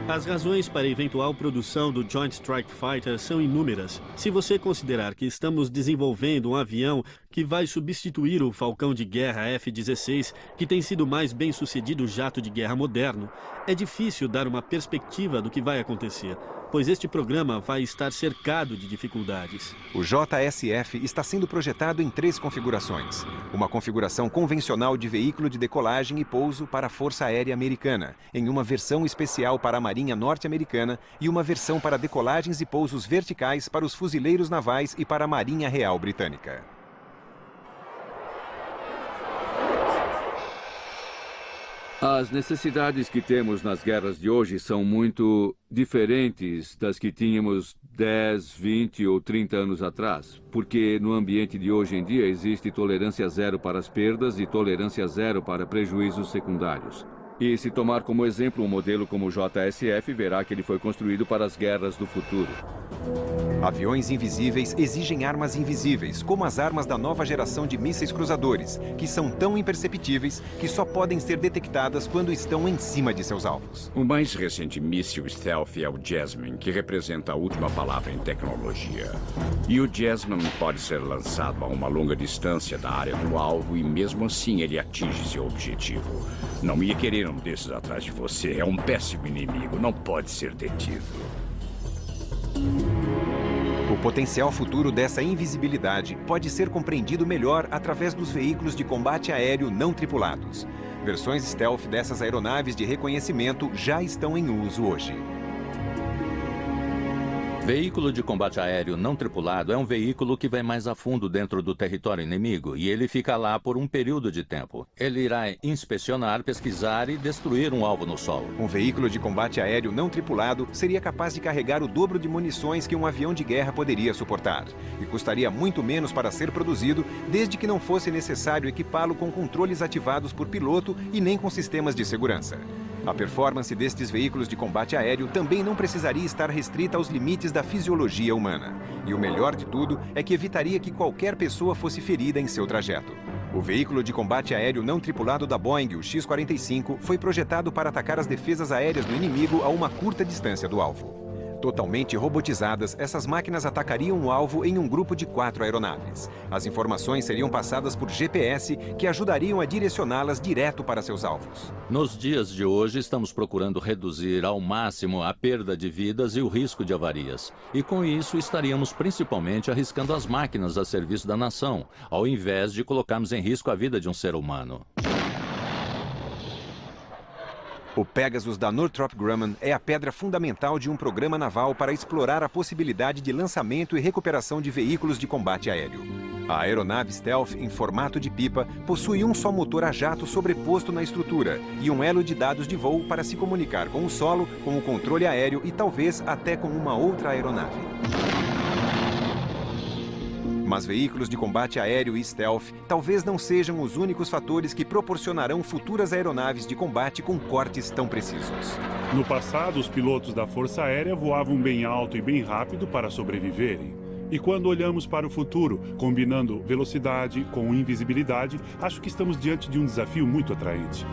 Speaker 10: As razões para a eventual produção do Joint Strike Fighter são inúmeras. Se você considerar que estamos desenvolvendo um avião que vai substituir o Falcão de Guerra F-16, que tem sido o mais bem-sucedido jato de guerra moderno, é difícil dar uma perspectiva do que vai acontecer, pois este programa vai estar cercado de dificuldades.
Speaker 1: O JSF está sendo projetado em 3 configurações. Uma configuração convencional de veículo de decolagem e pouso para a Força Aérea Americana, em uma versão especial para a Marinha Norte-Americana e uma versão para decolagens e pousos verticais para os fuzileiros navais e para a Marinha Real Britânica.
Speaker 9: As necessidades que temos nas guerras de hoje são muito diferentes das que tínhamos 10, 20 ou 30 anos atrás, porque no ambiente de hoje em dia existe tolerância zero para as perdas e tolerância zero para prejuízos secundários. E se tomar como exemplo um modelo como o JSF, verá que ele foi construído para as guerras do futuro.
Speaker 1: Aviões invisíveis exigem armas invisíveis, como as armas da nova geração de mísseis cruzadores, que são tão imperceptíveis que só podem ser detectadas quando estão em cima de seus alvos.
Speaker 4: O mais recente míssil stealth é o Jasmine, que representa a última palavra em tecnologia. E o Jasmine pode ser lançado a uma longa distância da área do alvo e mesmo assim ele atinge seu objetivo. Não ia querer um desses atrás de você. É um péssimo inimigo. Não pode ser detido.
Speaker 1: O potencial futuro dessa invisibilidade pode ser compreendido melhor através dos veículos de combate aéreo não tripulados. Versões stealth dessas aeronaves de reconhecimento já estão em uso hoje.
Speaker 6: Veículo de combate aéreo não tripulado é um veículo que vai mais a fundo dentro do território inimigo e ele fica lá por um período de tempo. Ele irá inspecionar, pesquisar e destruir um alvo no solo.
Speaker 1: Um veículo de combate aéreo não tripulado seria capaz de carregar o dobro de munições que um avião de guerra poderia suportar. E custaria muito menos para ser produzido, desde que não fosse necessário equipá-lo com controles ativados por piloto e nem com sistemas de segurança. A performance destes veículos de combate aéreo também não precisaria estar restrita aos limites da fisiologia humana. E o melhor de tudo é que evitaria que qualquer pessoa fosse ferida em seu trajeto. O veículo de combate aéreo não tripulado da Boeing, o X-45, foi projetado para atacar as defesas aéreas do inimigo a uma curta distância do alvo. Totalmente robotizadas, essas máquinas atacariam o alvo em um grupo de 4 aeronaves. As informações seriam passadas por GPS, que ajudariam a direcioná-las direto para seus alvos.
Speaker 6: Nos dias de hoje, estamos procurando reduzir ao máximo a perda de vidas e o risco de avarias. E com isso, estaríamos principalmente arriscando as máquinas a serviço da nação, ao invés de colocarmos em risco a vida de um ser humano.
Speaker 1: O Pegasus da Northrop Grumman é a pedra fundamental de um programa naval para explorar a possibilidade de lançamento e recuperação de veículos de combate aéreo. A aeronave stealth em formato de pipa possui um só motor a jato sobreposto na estrutura e um elo de dados de voo para se comunicar com o solo, com o controle aéreo e talvez até com uma outra aeronave. Mas veículos de combate aéreo e stealth talvez não sejam os únicos fatores que proporcionarão futuras aeronaves de combate com cortes tão precisos.
Speaker 14: No passado, os pilotos da Força Aérea voavam bem alto e bem rápido para sobreviverem. E quando olhamos para o futuro, combinando velocidade com invisibilidade, acho que estamos diante de um desafio muito atraente.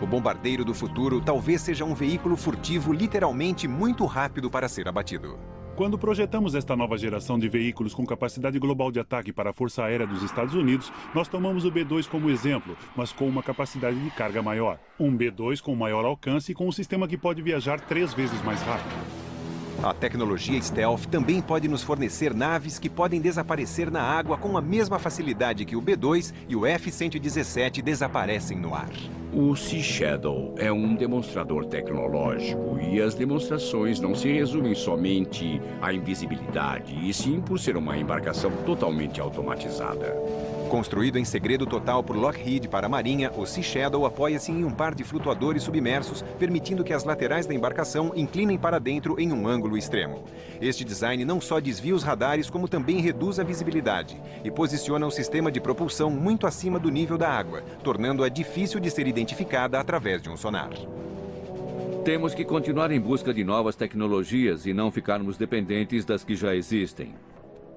Speaker 1: O bombardeiro do futuro talvez seja um veículo furtivo literalmente muito rápido para ser abatido.
Speaker 14: Quando projetamos esta nova geração de veículos com capacidade global de ataque para a Força Aérea dos Estados Unidos, nós tomamos o B-2 como exemplo, mas com uma capacidade de carga maior. Um B-2 com maior alcance e com um sistema que pode viajar 3 vezes mais rápido.
Speaker 1: A tecnologia stealth também pode nos fornecer naves que podem desaparecer na água com a mesma facilidade que o B-2 e o F-117 desaparecem no ar.
Speaker 4: O Sea Shadow é um demonstrador tecnológico e as demonstrações não se resumem somente à invisibilidade, e sim por ser uma embarcação totalmente automatizada.
Speaker 1: Construído em segredo total por Lockheed para a Marinha, o Sea Shadow apoia-se em um par de flutuadores submersos, permitindo que as laterais da embarcação inclinem para dentro em um ângulo extremo. Este design não só desvia os radares, como também reduz a visibilidade e posiciona o sistema de propulsão muito acima do nível da água, tornando-a difícil de ser identificada através de um sonar.
Speaker 9: Temos que continuar em busca de novas tecnologias e não ficarmos dependentes das que já existem.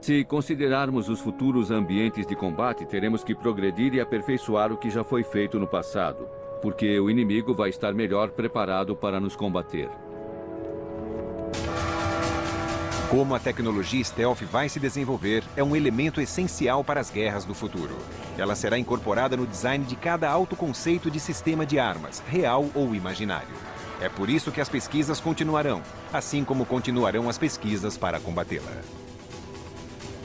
Speaker 9: Se considerarmos os futuros ambientes de combate, teremos que progredir e aperfeiçoar o que já foi feito no passado, porque o inimigo vai estar melhor preparado para nos combater.
Speaker 1: Como a tecnologia stealth vai se desenvolver é um elemento essencial para as guerras do futuro. Ela será incorporada no design de cada autoconceito de sistema de armas, real ou imaginário. É por isso que as pesquisas continuarão, assim como continuarão as pesquisas para combatê-la.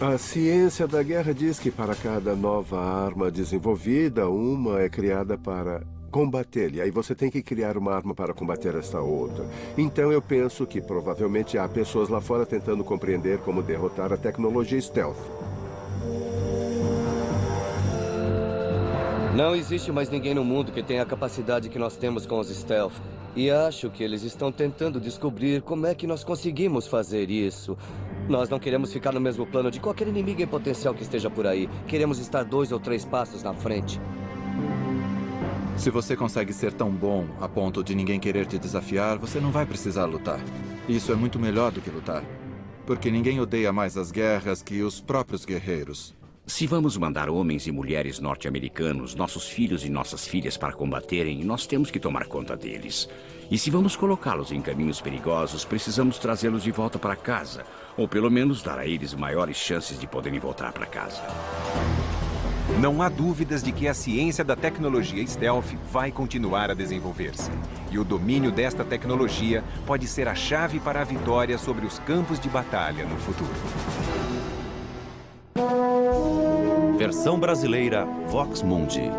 Speaker 7: A ciência da guerra diz que para cada nova arma desenvolvida, uma é criada para combater. E aí você tem que criar uma arma para combater esta outra. Então eu penso que provavelmente há pessoas lá fora tentando compreender como derrotar a tecnologia stealth.
Speaker 3: Não existe mais ninguém no mundo que tenha a capacidade que nós temos com os stealth. E acho que eles estão tentando descobrir como é que nós conseguimos fazer isso. Nós não queremos ficar no mesmo plano de qualquer inimigo em potencial que esteja por aí. Queremos estar 2 ou 3 passos na frente.
Speaker 2: Se você consegue ser tão bom a ponto de ninguém querer te desafiar, você não vai precisar lutar. Isso é muito melhor do que lutar. Porque ninguém odeia mais as guerras que os próprios guerreiros.
Speaker 4: Se vamos mandar homens e mulheres norte-americanos, nossos filhos e nossas filhas para combaterem, nós temos que tomar conta deles. E se vamos colocá-los em caminhos perigosos, precisamos trazê-los de volta para casa. Ou pelo menos dar a eles maiores chances de poderem voltar para casa.
Speaker 1: Não há dúvidas de que a ciência da tecnologia stealth vai continuar a desenvolver-se. E o domínio desta tecnologia pode ser a chave para a vitória sobre os campos de batalha no futuro.
Speaker 5: Versão brasileira Vox Mundi.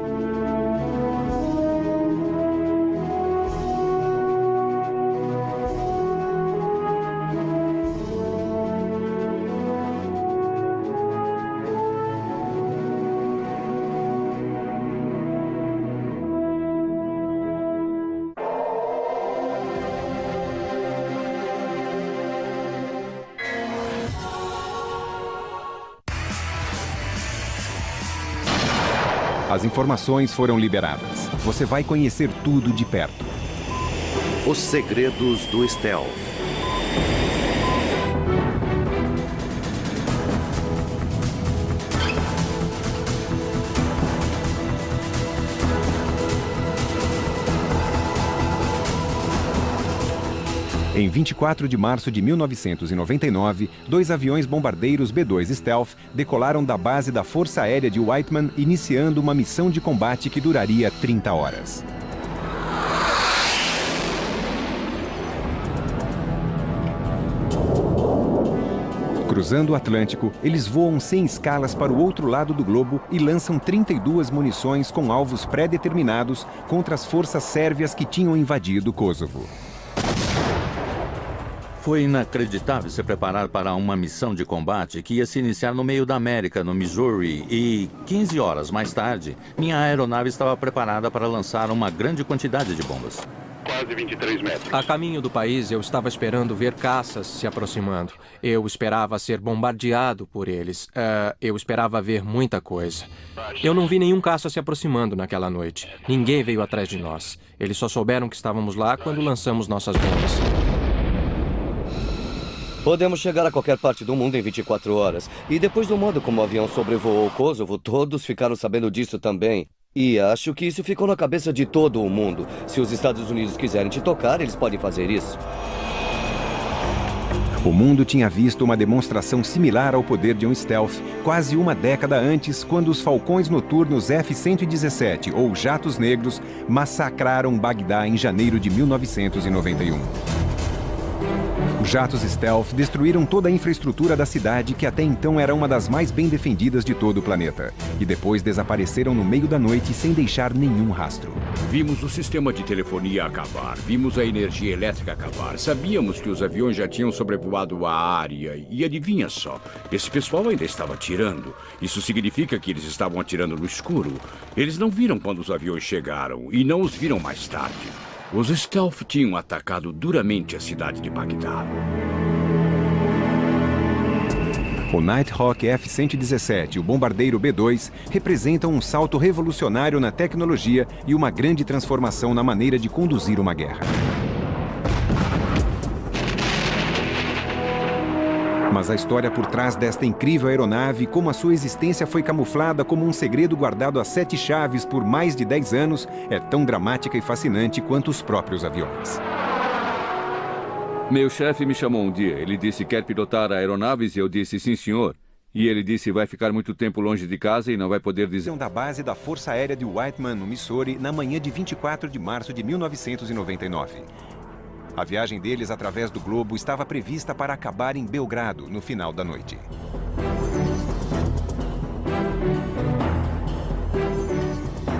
Speaker 1: As informações foram liberadas. Você vai conhecer tudo de perto.
Speaker 5: Os segredos do stealth.
Speaker 1: Em 24 de março de 1999, 2 aviões bombardeiros B-2 Stealth decolaram da base da Força Aérea de Whiteman, iniciando uma missão de combate que duraria 30 horas. Cruzando o Atlântico, eles voam sem escalas para o outro lado do globo e lançam 32 munições com alvos pré-determinados contra as forças sérvias que tinham invadido Kosovo.
Speaker 6: Foi inacreditável se preparar para uma missão de combate que ia se iniciar no meio da América, no Missouri, e 15 horas mais tarde, minha aeronave estava preparada para lançar uma grande quantidade de bombas.
Speaker 8: Quase 23 metros. A caminho do país, eu estava esperando ver caças se aproximando. Eu esperava ser bombardeado por eles. Eu esperava ver muita coisa. Eu não vi nenhum caça se aproximando naquela noite. Ninguém veio atrás de nós. Eles só souberam que estávamos lá quando lançamos nossas bombas.
Speaker 3: Podemos chegar a qualquer parte do mundo em 24 horas. E depois do modo como o avião sobrevoou Kosovo, todos ficaram sabendo disso também. E acho que isso ficou na cabeça de todo o mundo. Se os Estados Unidos quiserem te tocar, eles podem fazer isso.
Speaker 1: O mundo tinha visto uma demonstração similar ao poder de um stealth quase uma década antes, quando os falcões noturnos F-117, ou jatos negros, massacraram Bagdá em janeiro de 1991. Os jatos stealth destruíram toda a infraestrutura da cidade, que até então era uma das mais bem defendidas de todo o planeta. E depois desapareceram no meio da noite sem deixar nenhum rastro.
Speaker 4: Vimos o sistema de telefonia acabar, vimos a energia elétrica acabar. Sabíamos que os aviões já tinham sobrevoado a área. E adivinha só, esse pessoal ainda estava atirando. Isso significa que eles estavam atirando no escuro. Eles não viram quando os aviões chegaram e não os viram mais tarde. Os stealth tinham atacado duramente a cidade de Bagdá.
Speaker 1: O Nighthawk F-117 e o bombardeiro B-2 representam um salto revolucionário na tecnologia e uma grande transformação na maneira de conduzir uma guerra. Mas a história por trás desta incrível aeronave, como a sua existência foi camuflada como um segredo guardado a 7 chaves por mais de 10 anos, é tão dramática e fascinante quanto os próprios aviões.
Speaker 9: Meu chefe me chamou um dia. Ele disse, quer pilotar aeronaves? E eu disse, sim, senhor. E ele disse, vai ficar muito tempo longe de casa e não vai poder dizer...
Speaker 1: Da base da Força Aérea de Whiteman, no Missouri, na manhã de 24 de março de 1999. A viagem deles através do globo estava prevista para acabar em Belgrado, no final da noite.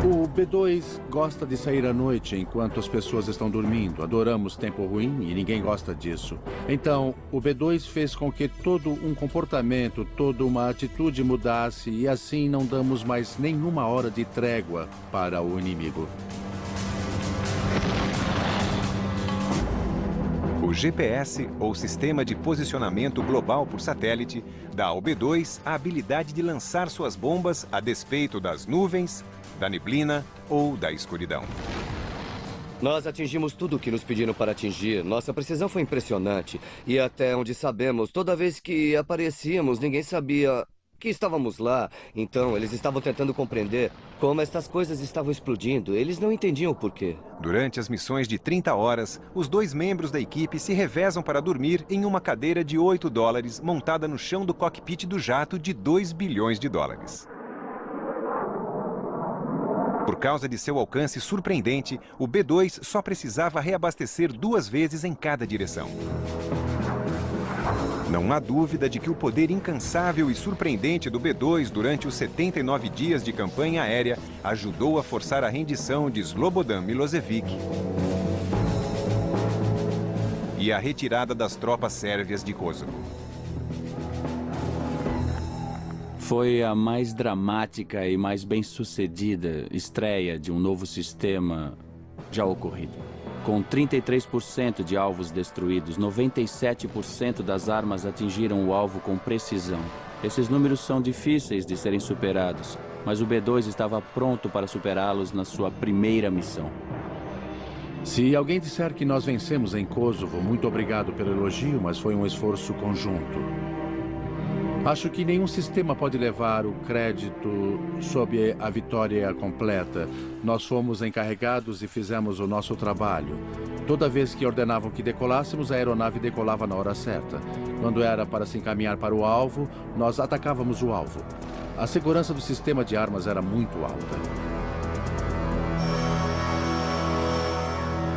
Speaker 11: O B-2 gosta de sair à noite enquanto as pessoas estão dormindo. Adoramos tempo ruim e ninguém gosta disso. Então, o B-2 fez com que todo um comportamento, toda uma atitude mudasse e assim não damos mais nenhuma hora de trégua para o inimigo.
Speaker 1: O GPS, ou Sistema de Posicionamento Global por Satélite, dá ao B-2 a habilidade de lançar suas bombas a despeito das nuvens, da neblina ou da escuridão.
Speaker 3: Nós atingimos tudo o que nos pediram para atingir. Nossa precisão foi impressionante. E até onde sabemos, toda vez que aparecíamos, ninguém sabia que estávamos lá. Então, eles estavam tentando compreender como estas coisas estavam explodindo. Eles não entendiam o porquê.
Speaker 1: Durante as missões de 30 horas, os 2 membros da equipe se revezam para dormir em uma cadeira de $8 montada no chão do cockpit do jato de $2 bilhões. Por causa de seu alcance surpreendente, o B-2 só precisava reabastecer 2 vezes em cada direção. Não há dúvida de que o poder incansável e surpreendente do B-2 durante os 79 dias de campanha aérea ajudou a forçar a rendição de Slobodan Milošević e a retirada das tropas sérvias de Kosovo.
Speaker 13: Foi a mais dramática e mais bem-sucedida estreia de um novo sistema já ocorrida. Com 33% de alvos destruídos, 97% das armas atingiram o alvo com precisão. Esses números são difíceis de serem superados, mas o B-2 estava pronto para superá-los na sua primeira missão.
Speaker 11: Se alguém disser que nós vencemos em Kosovo, muito obrigado pelo elogio, mas foi um esforço conjunto. Acho que nenhum sistema pode levar o crédito sob a vitória completa. Nós fomos encarregados e fizemos o nosso trabalho. Toda vez que ordenavam que decolássemos, a aeronave decolava na hora certa. Quando era para se encaminhar para o alvo, nós atacávamos o alvo. A segurança do sistema de armas era muito alta.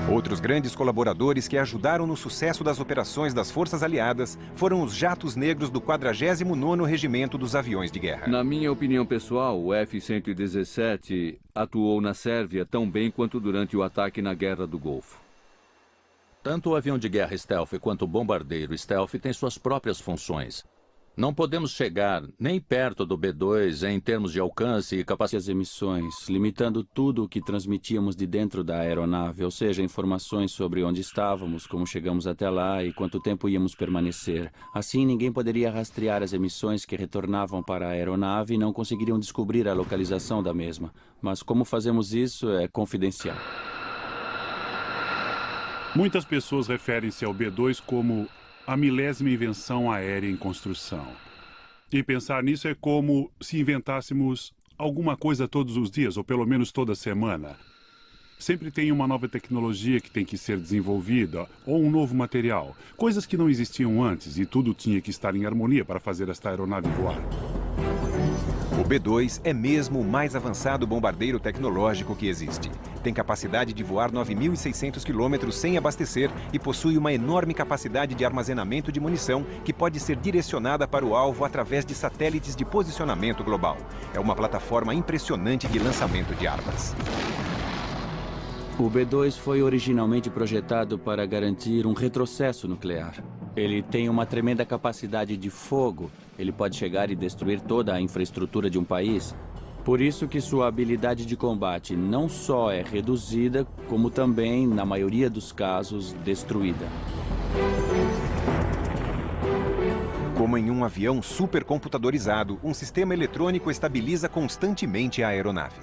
Speaker 1: Outros grandes colaboradores que ajudaram no sucesso das operações das Forças Aliadas foram os jatos negros do 49º Regimento dos Aviões de Guerra.
Speaker 9: Na minha opinião pessoal, o F-117 atuou na Sérvia tão bem quanto durante o ataque na Guerra do Golfo.
Speaker 6: Tanto o avião de guerra stealth quanto o bombardeiro stealth têm suas próprias funções. Não podemos chegar nem perto do B-2 em termos de alcance e capacidade
Speaker 13: de emissões, limitando tudo o que transmitíamos de dentro da aeronave, ou seja, informações sobre onde estávamos, como chegamos até lá e quanto tempo íamos permanecer. Assim, ninguém poderia rastrear as emissões que retornavam para a aeronave e não conseguiriam descobrir a localização da mesma. Mas como fazemos isso é confidencial.
Speaker 14: Muitas pessoas referem-se ao B-2 como a 1000ª invenção aérea em construção. E pensar nisso é como se inventássemos alguma coisa todos os dias, ou pelo menos toda semana. Sempre tem uma nova tecnologia que tem que ser desenvolvida, ou um novo material. Coisas que não existiam antes, e tudo tinha que estar em harmonia para fazer esta aeronave voar.
Speaker 1: O B-2 é mesmo o mais avançado bombardeiro tecnológico que existe. Tem capacidade de voar 9.600 quilômetros sem abastecer e possui uma enorme capacidade de armazenamento de munição que pode ser direcionada para o alvo através de satélites de posicionamento global. É uma plataforma impressionante de lançamento de armas.
Speaker 13: O B-2 foi originalmente projetado para garantir um retrocesso nuclear. Ele tem uma tremenda capacidade de fogo. Ele pode chegar e destruir toda a infraestrutura de um país. Por isso que sua habilidade de combate não só é reduzida, como também, na maioria dos casos, destruída.
Speaker 1: Como em um avião supercomputadorizado, um sistema eletrônico estabiliza constantemente a aeronave.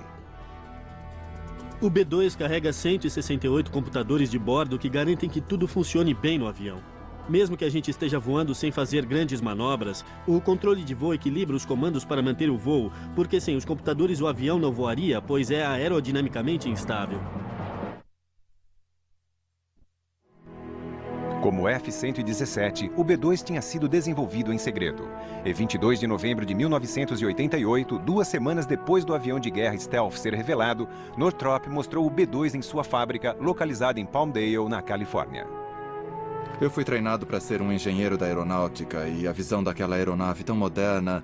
Speaker 10: O B-2 carrega 168 computadores de bordo que garantem que tudo funcione bem no avião. Mesmo que a gente esteja voando sem fazer grandes manobras, o controle de voo equilibra os comandos para manter o voo, porque sem os computadores o avião não voaria, pois é aerodinamicamente instável.
Speaker 1: Como o F-117, o B-2 tinha sido desenvolvido em segredo. Em 22 de novembro de 1988, 2 semanas depois do avião de guerra Stealth ser revelado, Northrop mostrou o B-2 em sua fábrica, localizada em Palmdale, na Califórnia.
Speaker 2: Eu fui treinado para ser um engenheiro da aeronáutica e a visão daquela aeronave tão moderna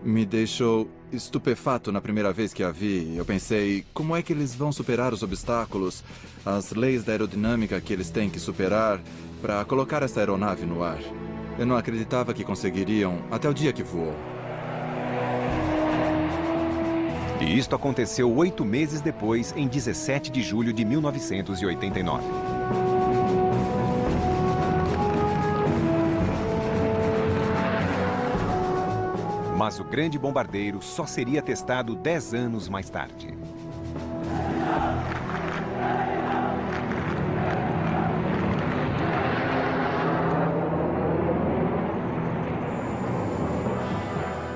Speaker 2: me deixou estupefato na primeira vez que a vi. Eu pensei, como é que eles vão superar os obstáculos, as leis da aerodinâmica que eles têm que superar para colocar essa aeronave no ar? Eu não acreditava que conseguiriam até o dia que voou.
Speaker 1: E isto aconteceu 8 meses depois, em 17 de julho de 1989. Mas o grande bombardeiro só seria testado 10 anos mais tarde.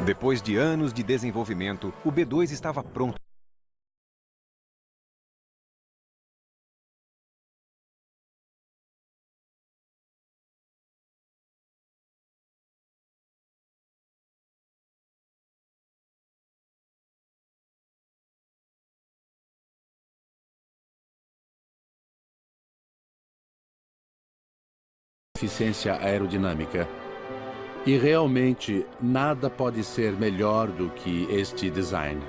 Speaker 1: Depois de anos de desenvolvimento, o B-2 estava pronto.
Speaker 11: Eficiência aerodinâmica. E realmente nada pode ser melhor do que este design.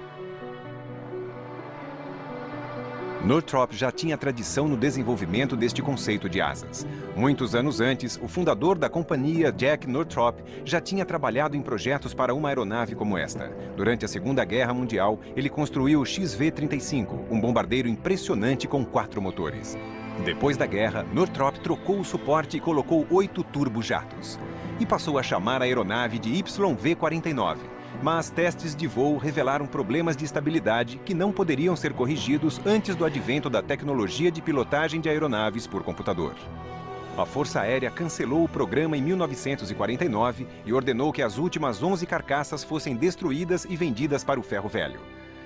Speaker 1: Northrop já tinha tradição no desenvolvimento deste conceito de asas. Muitos anos antes, o fundador da companhia, Jack Northrop, já tinha trabalhado em projetos para uma aeronave como esta. Durante a Segunda Guerra Mundial, ele construiu o XV-35, um bombardeiro impressionante com 4 motores. Depois da guerra, Northrop trocou o suporte e colocou 8 turbojatos. E passou a chamar a aeronave de YV-49. Mas testes de voo revelaram problemas de estabilidade que não poderiam ser corrigidos antes do advento da tecnologia de pilotagem de aeronaves por computador. A Força Aérea cancelou o programa em 1949 e ordenou que as últimas 11 carcaças fossem destruídas e vendidas para o ferro velho.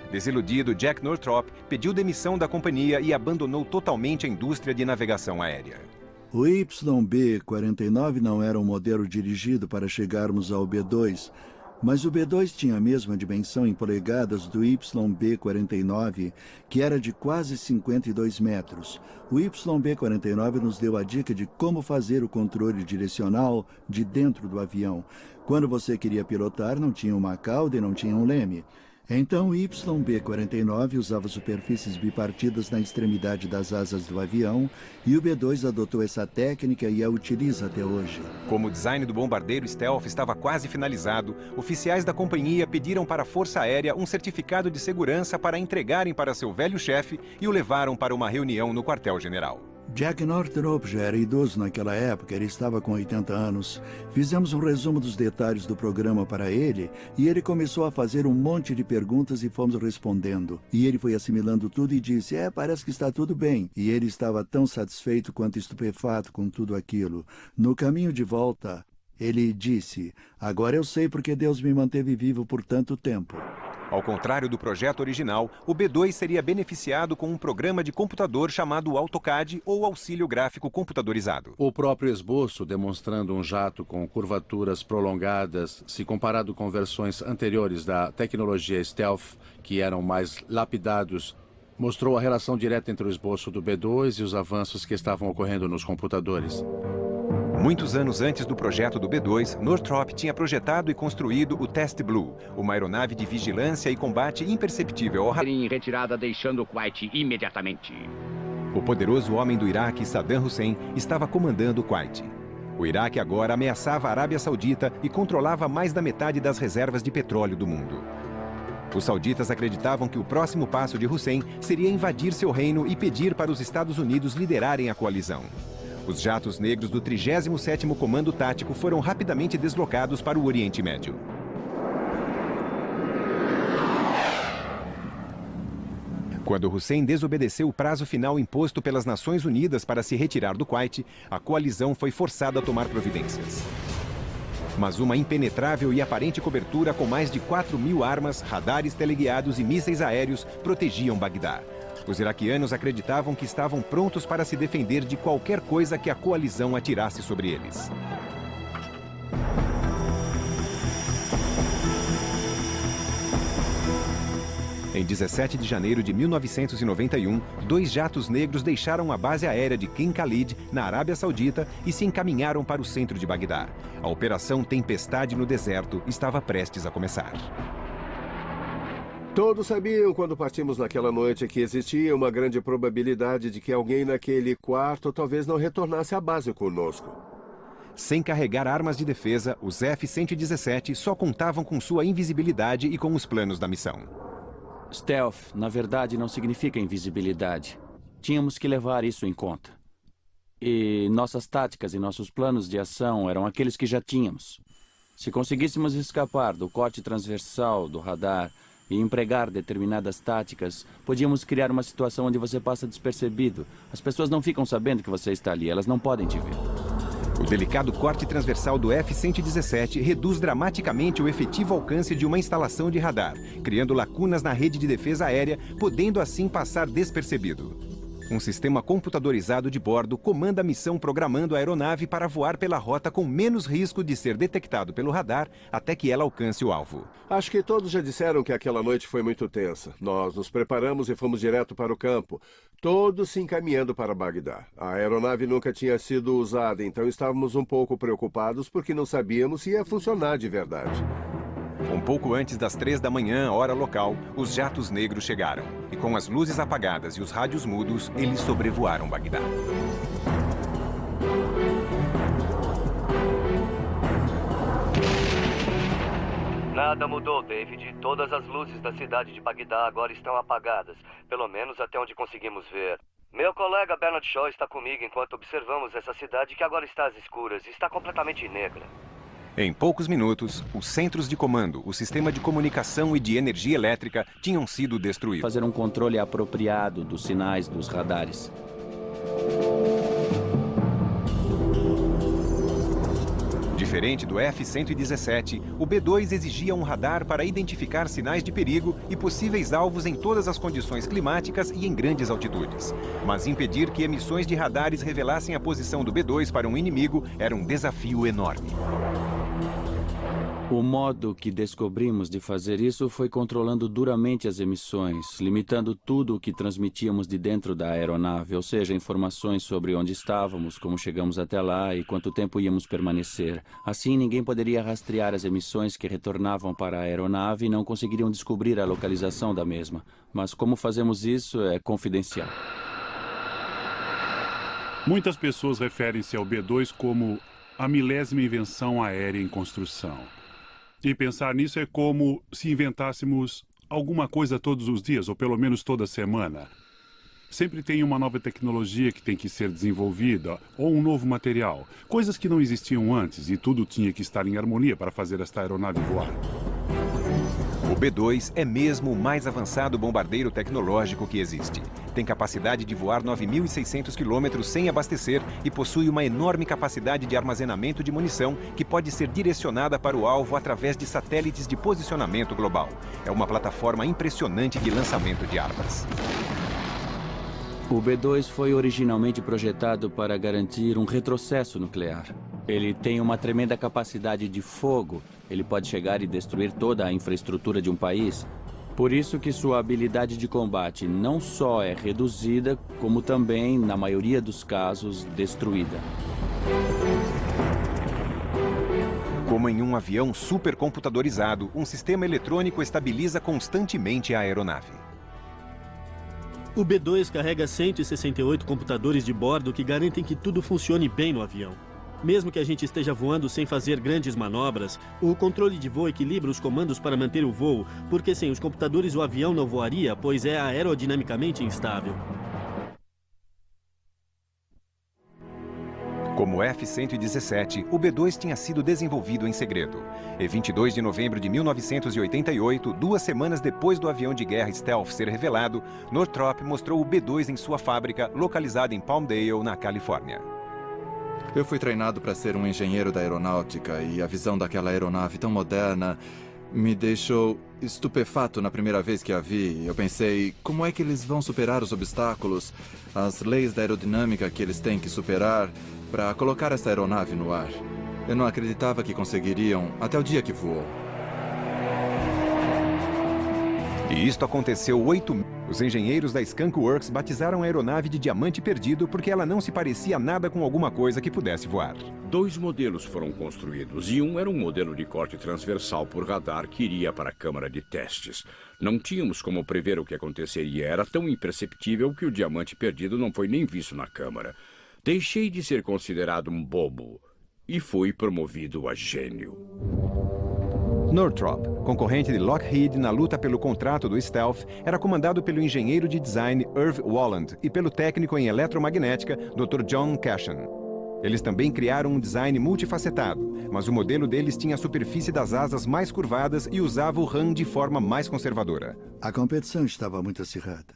Speaker 1: Desiludido, Jack Northrop pediu demissão da companhia e abandonou totalmente a indústria de navegação aérea.
Speaker 12: O YB-49 não era um modelo dirigido para chegarmos ao B-2, mas o B-2 tinha a mesma dimensão em polegadas do YB-49, que era de quase 52 metros. O YB-49 nos deu a dica de como fazer o controle direcional de dentro do avião. Quando você queria pilotar, não tinha uma cauda e não tinha um leme. Então, o YB-49 usava superfícies bipartidas na extremidade das asas do avião e o B-2 adotou essa técnica e a utiliza até hoje.
Speaker 1: Como o design do bombardeiro Stealth estava quase finalizado, oficiais da companhia pediram para a Força Aérea um certificado de segurança para entregarem para seu velho chefe e o levaram para uma reunião no quartel-general.
Speaker 12: Jack Northrop já era idoso naquela época, ele estava com 80 anos. Fizemos um resumo dos detalhes do programa para ele e ele começou a fazer um monte de perguntas e fomos respondendo. E ele foi assimilando tudo e disse, parece que está tudo bem. E ele estava tão satisfeito quanto estupefato com tudo aquilo. No caminho de volta, ele disse, agora eu sei porque Deus me manteve vivo por tanto tempo.
Speaker 1: Ao contrário do projeto original, o B-2 seria beneficiado com um programa de computador chamado AutoCAD ou Auxílio Gráfico Computadorizado.
Speaker 11: O próprio esboço, demonstrando um jato com curvaturas prolongadas, se comparado com versões anteriores da tecnologia Stealth, que eram mais lapidados, mostrou a relação direta entre o esboço do B-2 e os avanços que estavam ocorrendo nos computadores.
Speaker 1: Muitos anos antes do projeto do B-2, Northrop tinha projetado e construído o Test Blue, uma aeronave de vigilância e combate imperceptível ao radar.
Speaker 4: Em retirada, deixando o Kuwait imediatamente.
Speaker 1: O poderoso homem do Iraque, Saddam Hussein, estava comandando o Kuwait. O Iraque agora ameaçava a Arábia Saudita e controlava mais da metade das reservas de petróleo do mundo. Os sauditas acreditavam que o próximo passo de Hussein seria invadir seu reino e pedir para os Estados Unidos liderarem a coalizão. Os jatos negros do 37º Comando Tático foram rapidamente deslocados para o Oriente Médio. Quando Hussein desobedeceu o prazo final imposto pelas Nações Unidas para se retirar do Kuwait, a coalizão foi forçada a tomar providências. Mas uma impenetrável e aparente cobertura com mais de 4.000 armas, radares teleguiados e mísseis aéreos protegiam Bagdá. Os iraquianos acreditavam que estavam prontos para se defender de qualquer coisa que a coalizão atirasse sobre eles. Em 17 de janeiro de 1991, 2 jatos negros deixaram a base aérea de King Khalid, na Arábia Saudita, e se encaminharam para o centro de Bagdá. A Operação Tempestade no Deserto estava prestes a começar.
Speaker 7: Todos sabiam, quando partimos naquela noite, que existia uma grande probabilidade de que alguém naquele quarto talvez não retornasse à base conosco.
Speaker 1: Sem carregar armas de defesa, os F-117 só contavam com sua invisibilidade e com os planos da missão.
Speaker 13: Stealth, na verdade, não significa invisibilidade. Tínhamos que levar isso em conta. E nossas táticas e nossos planos de ação eram aqueles que já tínhamos. Se conseguíssemos escapar do corte transversal do radar e empregar determinadas táticas, podíamos criar uma situação onde você passa despercebido. As pessoas não ficam sabendo que você está ali, elas não podem te ver.
Speaker 1: O delicado corte transversal do F-117 reduz dramaticamente o efetivo alcance de uma instalação de radar, criando lacunas na rede de defesa aérea, podendo assim passar despercebido. Um sistema computadorizado de bordo comanda a missão programando a aeronave para voar pela rota com menos risco de ser detectado pelo radar até que ela alcance o alvo.
Speaker 7: Acho que todos já disseram que aquela noite foi muito tensa. Nós nos preparamos e fomos direto para o campo, todos se encaminhando para Bagdá. A aeronave nunca tinha sido usada, então estávamos um pouco preocupados porque não sabíamos se ia funcionar de verdade.
Speaker 1: Um pouco antes das 3 da manhã, hora local, os jatos negros chegaram. E com as luzes apagadas e os rádios mudos, eles sobrevoaram Bagdá.
Speaker 3: Nada mudou, David. Todas as luzes da cidade de Bagdá agora estão apagadas. Pelo menos até onde conseguimos ver. Meu colega Bernard Shaw está comigo enquanto observamos essa cidade que agora está às escuras e está completamente negra.
Speaker 1: Em poucos minutos, os centros de comando, o sistema de comunicação e de energia elétrica tinham sido destruídos.
Speaker 13: Fazer um controle apropriado dos sinais dos radares.
Speaker 1: Diferente do F-117, o B-2 exigia um radar para identificar sinais de perigo e possíveis alvos em todas as condições climáticas e em grandes altitudes. Mas impedir que emissões de radares revelassem a posição do B-2 para um inimigo era um desafio enorme.
Speaker 13: O modo que descobrimos de fazer isso foi controlando duramente as emissões, limitando tudo o que transmitíamos de dentro da aeronave, ou seja, informações sobre onde estávamos, como chegamos até lá e quanto tempo íamos permanecer. Assim, ninguém poderia rastrear as emissões que retornavam para a aeronave e não conseguiriam descobrir a localização da mesma. Mas como fazemos isso é confidencial.
Speaker 14: Muitas pessoas referem-se ao B-2 como a milésima invenção aérea em construção. E pensar nisso é como se inventássemos alguma coisa todos os dias, ou pelo menos toda semana. Sempre tem uma nova tecnologia que tem que ser desenvolvida, ou um novo material. Coisas que não existiam antes, e tudo tinha que estar em harmonia para fazer esta aeronave voar.
Speaker 1: O B-2 é mesmo o mais avançado bombardeiro tecnológico que existe. Tem capacidade de voar 9.600 quilômetros sem abastecer e possui uma enorme capacidade de armazenamento de munição que pode ser direcionada para o alvo através de satélites de posicionamento global. É uma plataforma impressionante de lançamento de armas.
Speaker 13: O B-2 foi originalmente projetado para garantir um retrocesso nuclear. Ele tem uma tremenda capacidade de fogo. Ele pode chegar e destruir toda a infraestrutura de um país. Por isso que sua habilidade de combate não só é reduzida, como também, na maioria dos casos, destruída.
Speaker 1: Como em um avião supercomputadorizado, um sistema eletrônico estabiliza constantemente a aeronave.
Speaker 10: O B-2 carrega 168 computadores de bordo que garantem que tudo funcione bem no avião. Mesmo que a gente esteja voando sem fazer grandes manobras, o controle de voo equilibra os comandos para manter o voo, porque sem os computadores o avião não voaria, pois é aerodinamicamente instável.
Speaker 1: Como o F-117, o B-2 tinha sido desenvolvido em segredo. Em 22 de novembro de 1988, 2 semanas depois do avião de guerra Stealth ser revelado, Northrop mostrou o B-2 em sua fábrica, localizada em Palmdale, na Califórnia.
Speaker 2: Eu fui treinado para ser um engenheiro da aeronáutica e a visão daquela aeronave tão moderna me deixou estupefato na primeira vez que a vi. Eu pensei, como é que eles vão superar os obstáculos, as leis da aerodinâmica que eles têm que superar para colocar essa aeronave no ar? Eu não acreditava que conseguiriam até o dia que voou.
Speaker 1: E isto aconteceu 8... Os engenheiros da Skunk Works batizaram a aeronave de Diamante Perdido porque ela não se parecia nada com alguma coisa que pudesse voar.
Speaker 4: 2 modelos foram construídos e um era um modelo de corte transversal por radar que iria para a câmara de testes. Não tínhamos como prever o que aconteceria. Era tão imperceptível que o Diamante Perdido não foi nem visto na câmara. Deixei de ser considerado um bobo e fui promovido a gênio.
Speaker 1: Northrop, concorrente de Lockheed na luta pelo contrato do Stealth, era comandado pelo engenheiro de design Irv Walland e pelo técnico em eletromagnética Dr. John Cashin. Eles também criaram um design multifacetado, mas o modelo deles tinha a superfície das asas mais curvadas e usava o RAM de forma mais conservadora.
Speaker 12: A competição estava muito acirrada.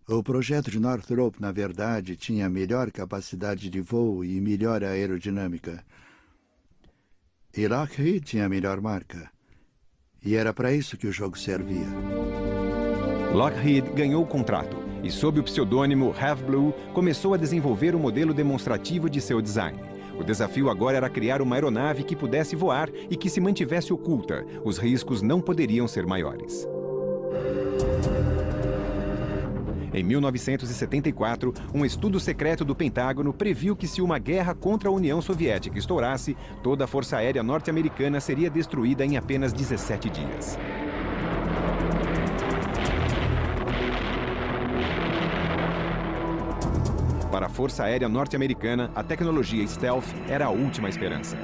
Speaker 12: O projeto de Northrop, na verdade, tinha melhor capacidade de voo e melhor aerodinâmica. E Lockheed tinha a melhor marca. E era para isso que o jogo servia.
Speaker 1: Lockheed ganhou o contrato e, sob o pseudônimo Have Blue, começou a desenvolver o modelo demonstrativo de seu design. O desafio agora era criar uma aeronave que pudesse voar e que se mantivesse oculta. Os riscos não poderiam ser maiores. Em 1974, um estudo secreto do Pentágono previu que se uma guerra contra a União Soviética estourasse, toda a Força Aérea norte-americana seria destruída em apenas 17 dias. Para a Força Aérea norte-americana, a tecnologia Stealth era a última esperança.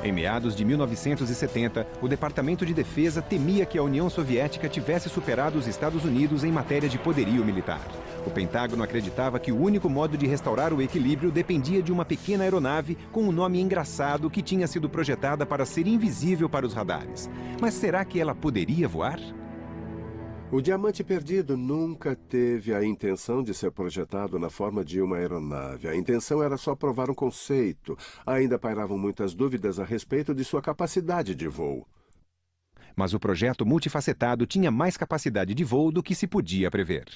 Speaker 1: Em meados de 1970, o Departamento de Defesa temia que a União Soviética tivesse superado os Estados Unidos em matéria de poderio militar. O Pentágono acreditava que o único modo de restaurar o equilíbrio dependia de uma pequena aeronave com um nome engraçado que tinha sido projetada para ser invisível para os radares. Mas será que ela poderia voar?
Speaker 7: O Diamante Perdido nunca teve a intenção de ser projetado na forma de uma aeronave. A intenção era só provar um conceito. Ainda pairavam muitas dúvidas a respeito de sua capacidade de voo.
Speaker 1: Mas o projeto multifacetado tinha mais capacidade de voo do que se podia prever.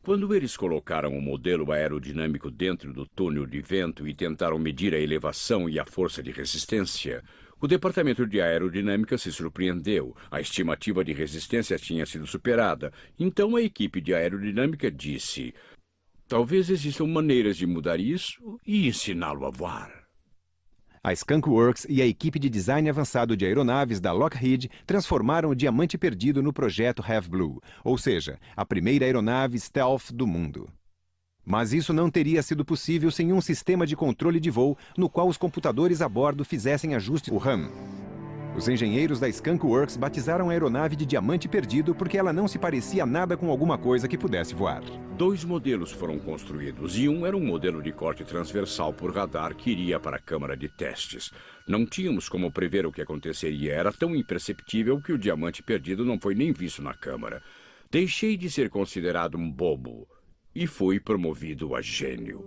Speaker 4: Quando eles colocaram o modelo aerodinâmico dentro do túnel de vento e tentaram medir a elevação e a força de resistência, o Departamento de Aerodinâmica se surpreendeu. A estimativa de resistência tinha sido superada. Então a equipe de aerodinâmica disse: talvez existam maneiras de mudar isso e ensiná-lo a voar.
Speaker 1: A Skunk Works e a equipe de design avançado de aeronaves da Lockheed transformaram o Diamante Perdido no projeto Have Blue, ou seja, a primeira aeronave stealth do mundo. Mas isso não teria sido possível sem um sistema de controle de voo no qual os computadores a bordo fizessem ajustes do RAM. Os engenheiros da Skunk Works batizaram a aeronave de Diamante Perdido porque ela não se parecia nada com alguma coisa que pudesse voar.
Speaker 4: 2 modelos foram construídos e um era um modelo de corte transversal por radar que iria para a câmara de testes. Não tínhamos como prever o que aconteceria. Era tão imperceptível que o Diamante Perdido não foi nem visto na câmara. Deixei de ser considerado um bobo e fui promovido a gênio.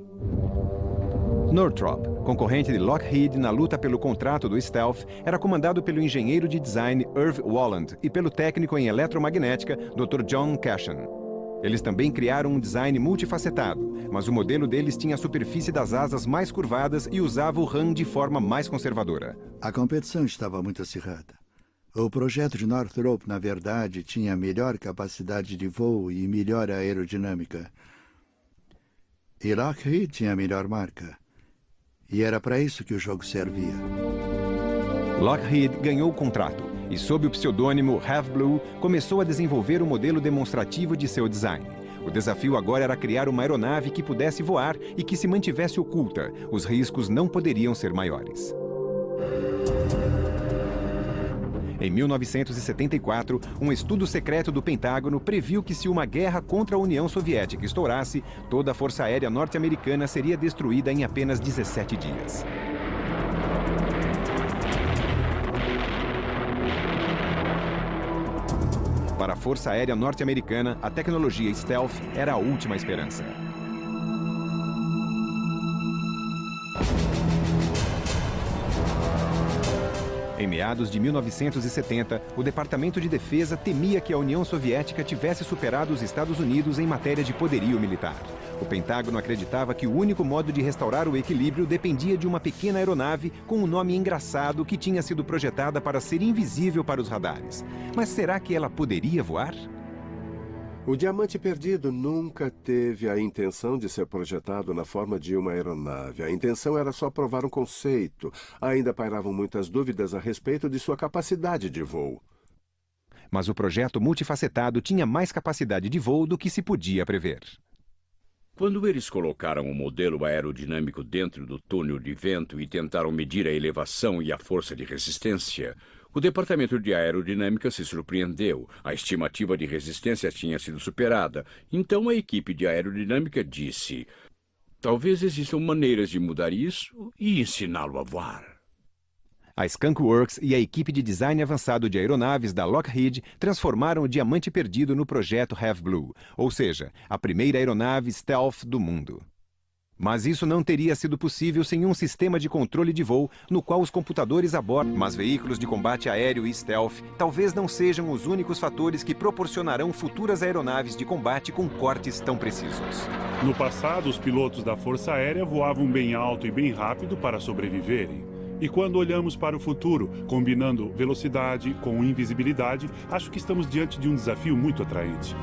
Speaker 1: Northrop, concorrente de Lockheed na luta pelo contrato do Stealth, era comandado pelo engenheiro de design Irv Walland e pelo técnico em eletromagnética Dr. John Cashin. Eles também criaram um design multifacetado, mas o modelo deles tinha a superfície das asas mais curvadas e usava o RAM de forma mais conservadora.
Speaker 12: A competição estava muito acirrada. O projeto de Northrop, na verdade, tinha melhor capacidade de voo e melhor aerodinâmica. E Lockheed tinha a melhor marca. E era para isso que o jogo servia.
Speaker 1: Lockheed ganhou o contrato e, sob o pseudônimo Have Blue, começou a desenvolver o modelo demonstrativo de seu design. O desafio agora era criar uma aeronave que pudesse voar e que se mantivesse oculta. Os riscos não poderiam ser maiores. Em 1974, um estudo secreto do Pentágono previu que se uma guerra contra a União Soviética estourasse, toda a Força Aérea norte-americana seria destruída em apenas 17 dias. Para a Força Aérea norte-americana, a tecnologia Stealth era a última esperança. Em meados de 1970, o Departamento de Defesa temia que a União Soviética tivesse superado os Estados Unidos em matéria de poderio militar. O Pentágono acreditava que o único modo de restaurar o equilíbrio dependia de uma pequena aeronave com um nome engraçado que tinha sido projetada para ser invisível para os radares. Mas será que ela poderia voar?
Speaker 7: O Diamante Perdido nunca teve a intenção de ser projetado na forma de uma aeronave. A intenção era só provar um conceito. Ainda pairavam muitas dúvidas a respeito de sua capacidade de voo.
Speaker 1: Mas o projeto multifacetado tinha mais capacidade de voo do que se podia prever.
Speaker 4: Quando eles colocaram o modelo aerodinâmico dentro do túnel de vento e tentaram medir a elevação e a força de resistência, o Departamento de Aerodinâmica se surpreendeu. A estimativa de resistência tinha sido superada. Então a equipe de aerodinâmica disse: talvez existam maneiras de mudar isso e ensiná-lo a voar.
Speaker 1: A Skunk Works e a equipe de design avançado de aeronaves da Lockheed transformaram o Diamante Perdido no projeto Have Blue, ou seja, a primeira aeronave stealth do mundo. Mas isso não teria sido possível sem um sistema de controle de voo no qual os computadores a bordo. Mas veículos de combate aéreo e stealth talvez não sejam os únicos fatores que proporcionarão futuras aeronaves de combate com cortes tão precisos.
Speaker 14: No passado, os pilotos da Força Aérea voavam bem alto e bem rápido para sobreviverem. E quando olhamos para o futuro, combinando velocidade com invisibilidade, acho que estamos diante de um desafio muito atraente.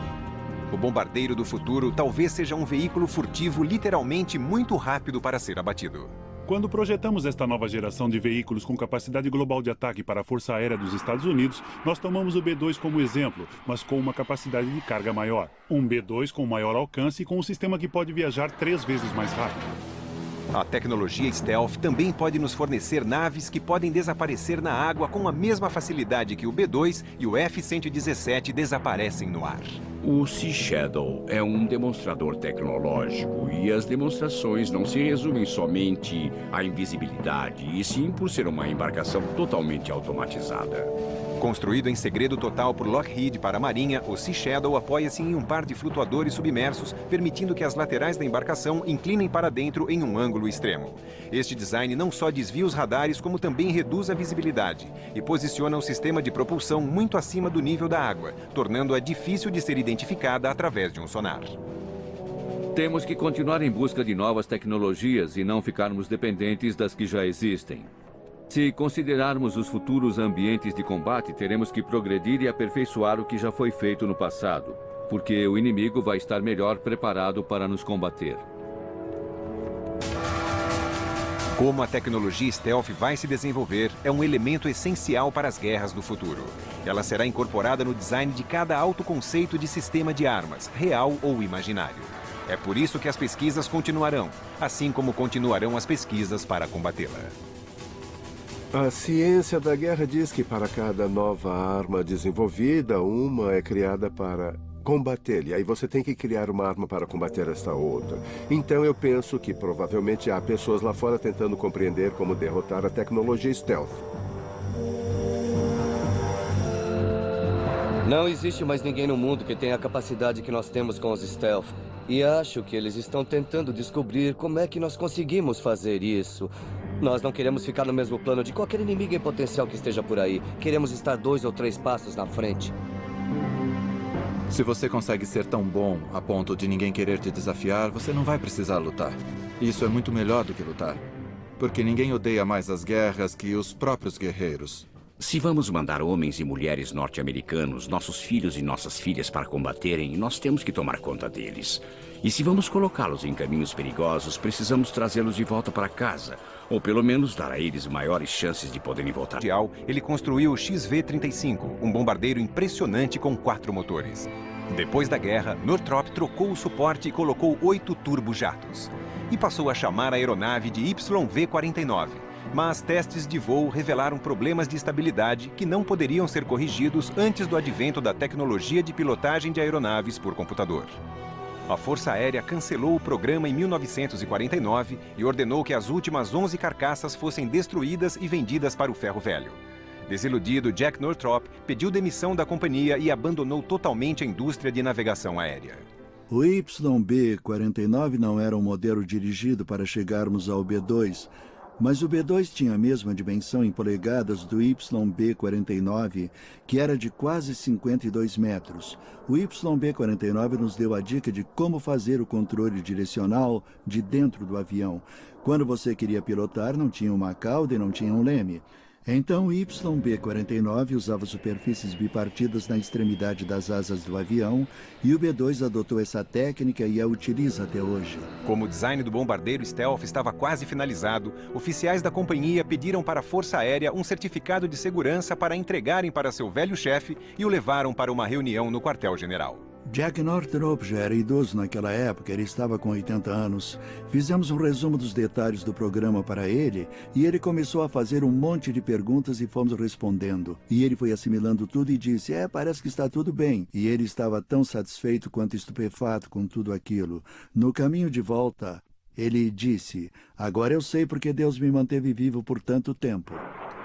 Speaker 1: O bombardeiro do futuro talvez seja um veículo furtivo literalmente muito rápido para ser abatido.
Speaker 14: Quando projetamos esta nova geração de veículos com capacidade global de ataque para a Força Aérea dos Estados Unidos, nós tomamos o B-2 como exemplo, mas com uma capacidade de carga maior. Um B-2 com maior alcance e com um sistema que pode viajar 3 vezes mais rápido.
Speaker 1: A tecnologia stealth também pode nos fornecer naves que podem desaparecer na água com a mesma facilidade que o B-2 e o F-117 desaparecem no ar.
Speaker 4: O Sea Shadow é um demonstrador tecnológico e as demonstrações não se resumem somente à invisibilidade, e sim por ser uma embarcação totalmente automatizada.
Speaker 1: Construído em segredo total por Lockheed para a Marinha, o Sea Shadow apoia-se em um par de flutuadores submersos, permitindo que as laterais da embarcação inclinem para dentro em um ângulo extremo. Este design não só desvia os radares, como também reduz a visibilidade e posiciona o sistema de propulsão muito acima do nível da água, tornando-a difícil de ser identificada através de um sonar.
Speaker 9: Temos que continuar em busca de novas tecnologias e não ficarmos dependentes das que já existem. Se considerarmos os futuros ambientes de combate, teremos que progredir e aperfeiçoar o que já foi feito no passado, porque o inimigo vai estar melhor preparado para nos combater.
Speaker 1: Como a tecnologia stealth vai se desenvolver, é um elemento essencial para as guerras do futuro. Ela será incorporada no design de cada autoconceito de sistema de armas, real ou imaginário. É por isso que as pesquisas continuarão, assim como continuarão as pesquisas para combatê-la.
Speaker 7: A ciência da guerra diz que para cada nova arma desenvolvida, uma é criada para combater. E aí você tem que criar uma arma para combater esta outra. Então eu penso que provavelmente há pessoas lá fora tentando compreender como derrotar a tecnologia stealth.
Speaker 3: Não existe mais ninguém no mundo que tenha a capacidade que nós temos com os stealth. E acho que eles estão tentando descobrir como é que nós conseguimos fazer isso. Nós não queremos ficar no mesmo plano de qualquer inimigo em potencial que esteja por aí. Queremos estar 2 ou 3 passos na frente.
Speaker 2: Se você consegue ser tão bom a ponto de ninguém querer te desafiar, você não vai precisar lutar. Isso é muito melhor do que lutar. Porque ninguém odeia mais as guerras que os próprios guerreiros.
Speaker 4: Se vamos mandar homens e mulheres norte-americanos, nossos filhos e nossas filhas para combaterem, nós temos que tomar conta deles. E se vamos colocá-los em caminhos perigosos, precisamos trazê-los de volta para casa. Ou pelo menos dar a eles maiores chances de poderem voltar.
Speaker 1: Ele construiu o XV-35, um bombardeiro impressionante com 4 motores. Depois da guerra, Northrop trocou o suporte e colocou 8 turbojatos. E passou a chamar a aeronave de YV-49. Mas testes de voo revelaram problemas de estabilidade que não poderiam ser corrigidos antes do advento da tecnologia de pilotagem de aeronaves por computador. A Força Aérea cancelou o programa em 1949 e ordenou que as últimas 11 carcaças fossem destruídas e vendidas para o ferro velho. Desiludido, Jack Northrop pediu demissão da companhia e abandonou totalmente a indústria de navegação aérea.
Speaker 12: O YB-49 não era um modelo dirigido para chegarmos ao B-2, Mas o B-2 tinha a mesma dimensão em polegadas do YB-49, que era de quase 52 metros. O YB-49 nos deu a dica de como fazer o controle direcional de dentro do avião. Quando você queria pilotar, não tinha uma cauda e não tinha um leme. Então, o YB-49 usava superfícies bipartidas na extremidade das asas do avião e o B-2 adotou essa técnica e a utiliza até hoje.
Speaker 1: Como o design do bombardeiro Stealth estava quase finalizado, oficiais da companhia pediram para a Força Aérea um certificado de segurança para entregarem para seu velho chefe e o levaram para uma reunião no quartel-general.
Speaker 12: Jack Northrop já era idoso naquela época, ele estava com 80 anos. Fizemos um resumo dos detalhes do programa para ele e ele começou a fazer um monte de perguntas e fomos respondendo. E ele foi assimilando tudo e disse, parece que está tudo bem. E ele estava tão satisfeito quanto estupefato com tudo aquilo. No caminho de volta, ele disse, agora eu sei porque Deus me manteve vivo por tanto tempo.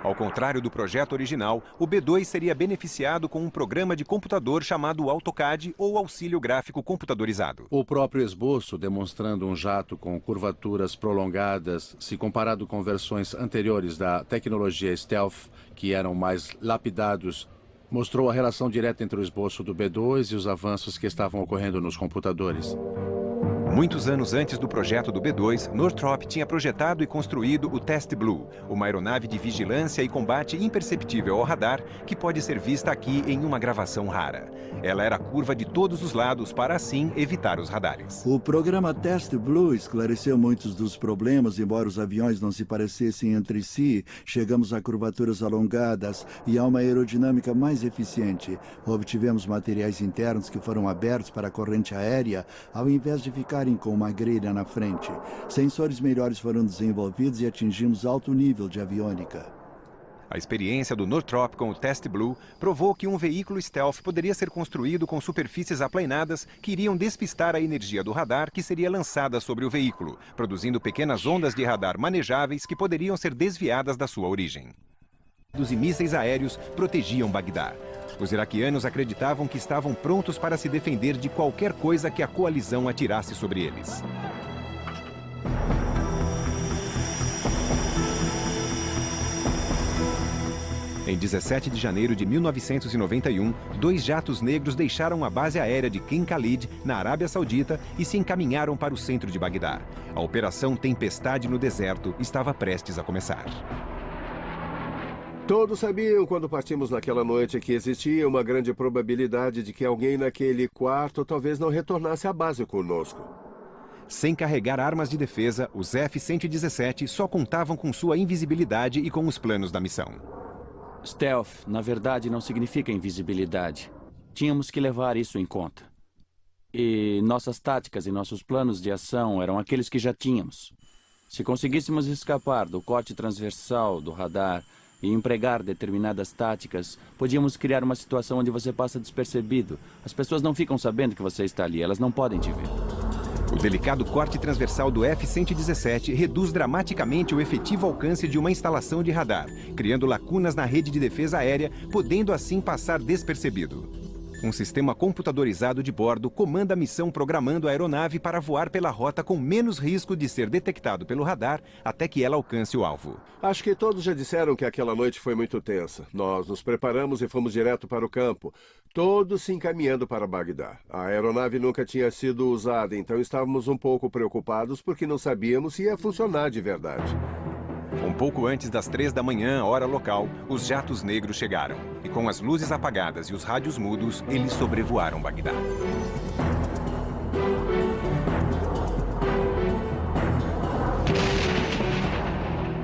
Speaker 1: Ao contrário do projeto original, o B-2 seria beneficiado com um programa de computador chamado AutoCAD ou Auxílio Gráfico Computadorizado.
Speaker 11: O próprio esboço, demonstrando um jato com curvaturas prolongadas, se comparado com versões anteriores da tecnologia Stealth, que eram mais lapidados, mostrou a relação direta entre o esboço do B-2 e os avanços que estavam ocorrendo nos computadores.
Speaker 1: Muitos anos antes do projeto do B-2, Northrop tinha projetado e construído o Test Blue, uma aeronave de vigilância e combate imperceptível ao radar que pode ser vista aqui em uma gravação rara. Ela era curva de todos os lados para, assim, evitar os radares.
Speaker 12: O programa Test Blue esclareceu muitos dos problemas, embora os aviões não se parecessem entre si. Chegamos a curvaturas alongadas e a uma aerodinâmica mais eficiente. Obtivemos materiais internos que foram abertos para a corrente aérea, ao invés de ficarem com uma grelha na frente. Sensores melhores foram desenvolvidos e atingimos alto nível de aviônica.
Speaker 1: A experiência do Northrop com o Test Blue provou que um veículo stealth poderia ser construído com superfícies aplainadas que iriam despistar a energia do radar que seria lançada sobre o veículo, produzindo pequenas ondas de radar manejáveis que poderiam ser desviadas da sua origem. Dos mísseis aéreos protegiam Bagdá. Os iraquianos acreditavam que estavam prontos para se defender de qualquer coisa que a coalizão atirasse sobre eles. Em 17 de janeiro de 1991, 2 jatos negros deixaram a base aérea de King Khalid, na Arábia Saudita, e se encaminharam para o centro de Bagdá. A Operação Tempestade no Deserto estava prestes a começar.
Speaker 7: Todos sabiam quando partimos naquela noite que existia uma grande probabilidade de que alguém naquele quarto talvez não retornasse à base conosco.
Speaker 1: Sem carregar armas de defesa, os F-117 só contavam com sua invisibilidade e com os planos da missão.
Speaker 13: Stealth, na verdade, não significa invisibilidade. Tínhamos que levar isso em conta. E nossas táticas e nossos planos de ação eram aqueles que já tínhamos. Se conseguíssemos escapar do corte transversal do radar e empregar determinadas táticas, podíamos criar uma situação onde você passa despercebido. As pessoas não ficam sabendo que você está ali, elas não podem te ver.
Speaker 1: O delicado corte transversal do F-117 reduz dramaticamente o efetivo alcance de uma instalação de radar, criando lacunas na rede de defesa aérea, podendo assim passar despercebido. Um sistema computadorizado de bordo comanda a missão programando a aeronave para voar pela rota com menos risco de ser detectado pelo radar até que ela alcance o alvo.
Speaker 7: Acho que todos já disseram que aquela noite foi muito tensa. Nós nos preparamos e fomos direto para o campo, todos se encaminhando para Bagdá. A aeronave nunca tinha sido usada, então estávamos um pouco preocupados porque não sabíamos se ia funcionar de verdade.
Speaker 1: Um pouco antes das 3 da manhã, hora local, os jatos negros chegaram. E com as luzes apagadas e os rádios mudos, eles sobrevoaram Bagdá.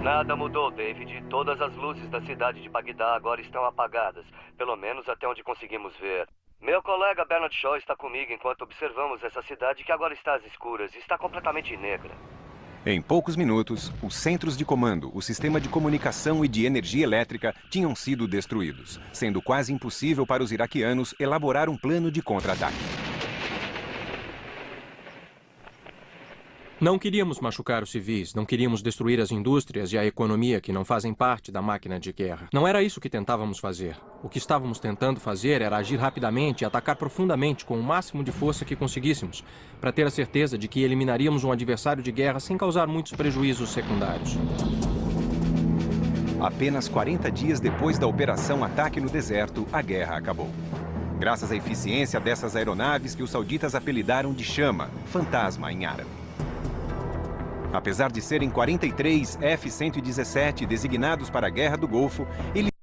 Speaker 3: Nada mudou, David. Todas as luzes da cidade de Bagdá agora estão apagadas. Pelo menos até onde conseguimos ver. Meu colega Bernard Shaw está comigo enquanto observamos essa cidade que agora está às escuras e está completamente negra.
Speaker 1: Em poucos minutos, os centros de comando, o sistema de comunicação e de energia elétrica tinham sido destruídos, sendo quase impossível para os iraquianos elaborar um plano de contra-ataque.
Speaker 8: Não queríamos machucar os civis, não queríamos destruir as indústrias e a economia que não fazem parte da máquina de guerra. Não era isso que tentávamos fazer. O que estávamos tentando fazer era agir rapidamente e atacar profundamente com o máximo de força que conseguíssemos, para ter a certeza de que eliminaríamos um adversário de guerra sem causar muitos prejuízos secundários.
Speaker 1: Apenas 40 dias depois da Operação Ataque no Deserto, a guerra acabou. Graças à eficiência dessas aeronaves que os sauditas apelidaram de Chama, fantasma em árabe. Apesar de serem 43 F-117 designados para a Guerra do Golfo, eles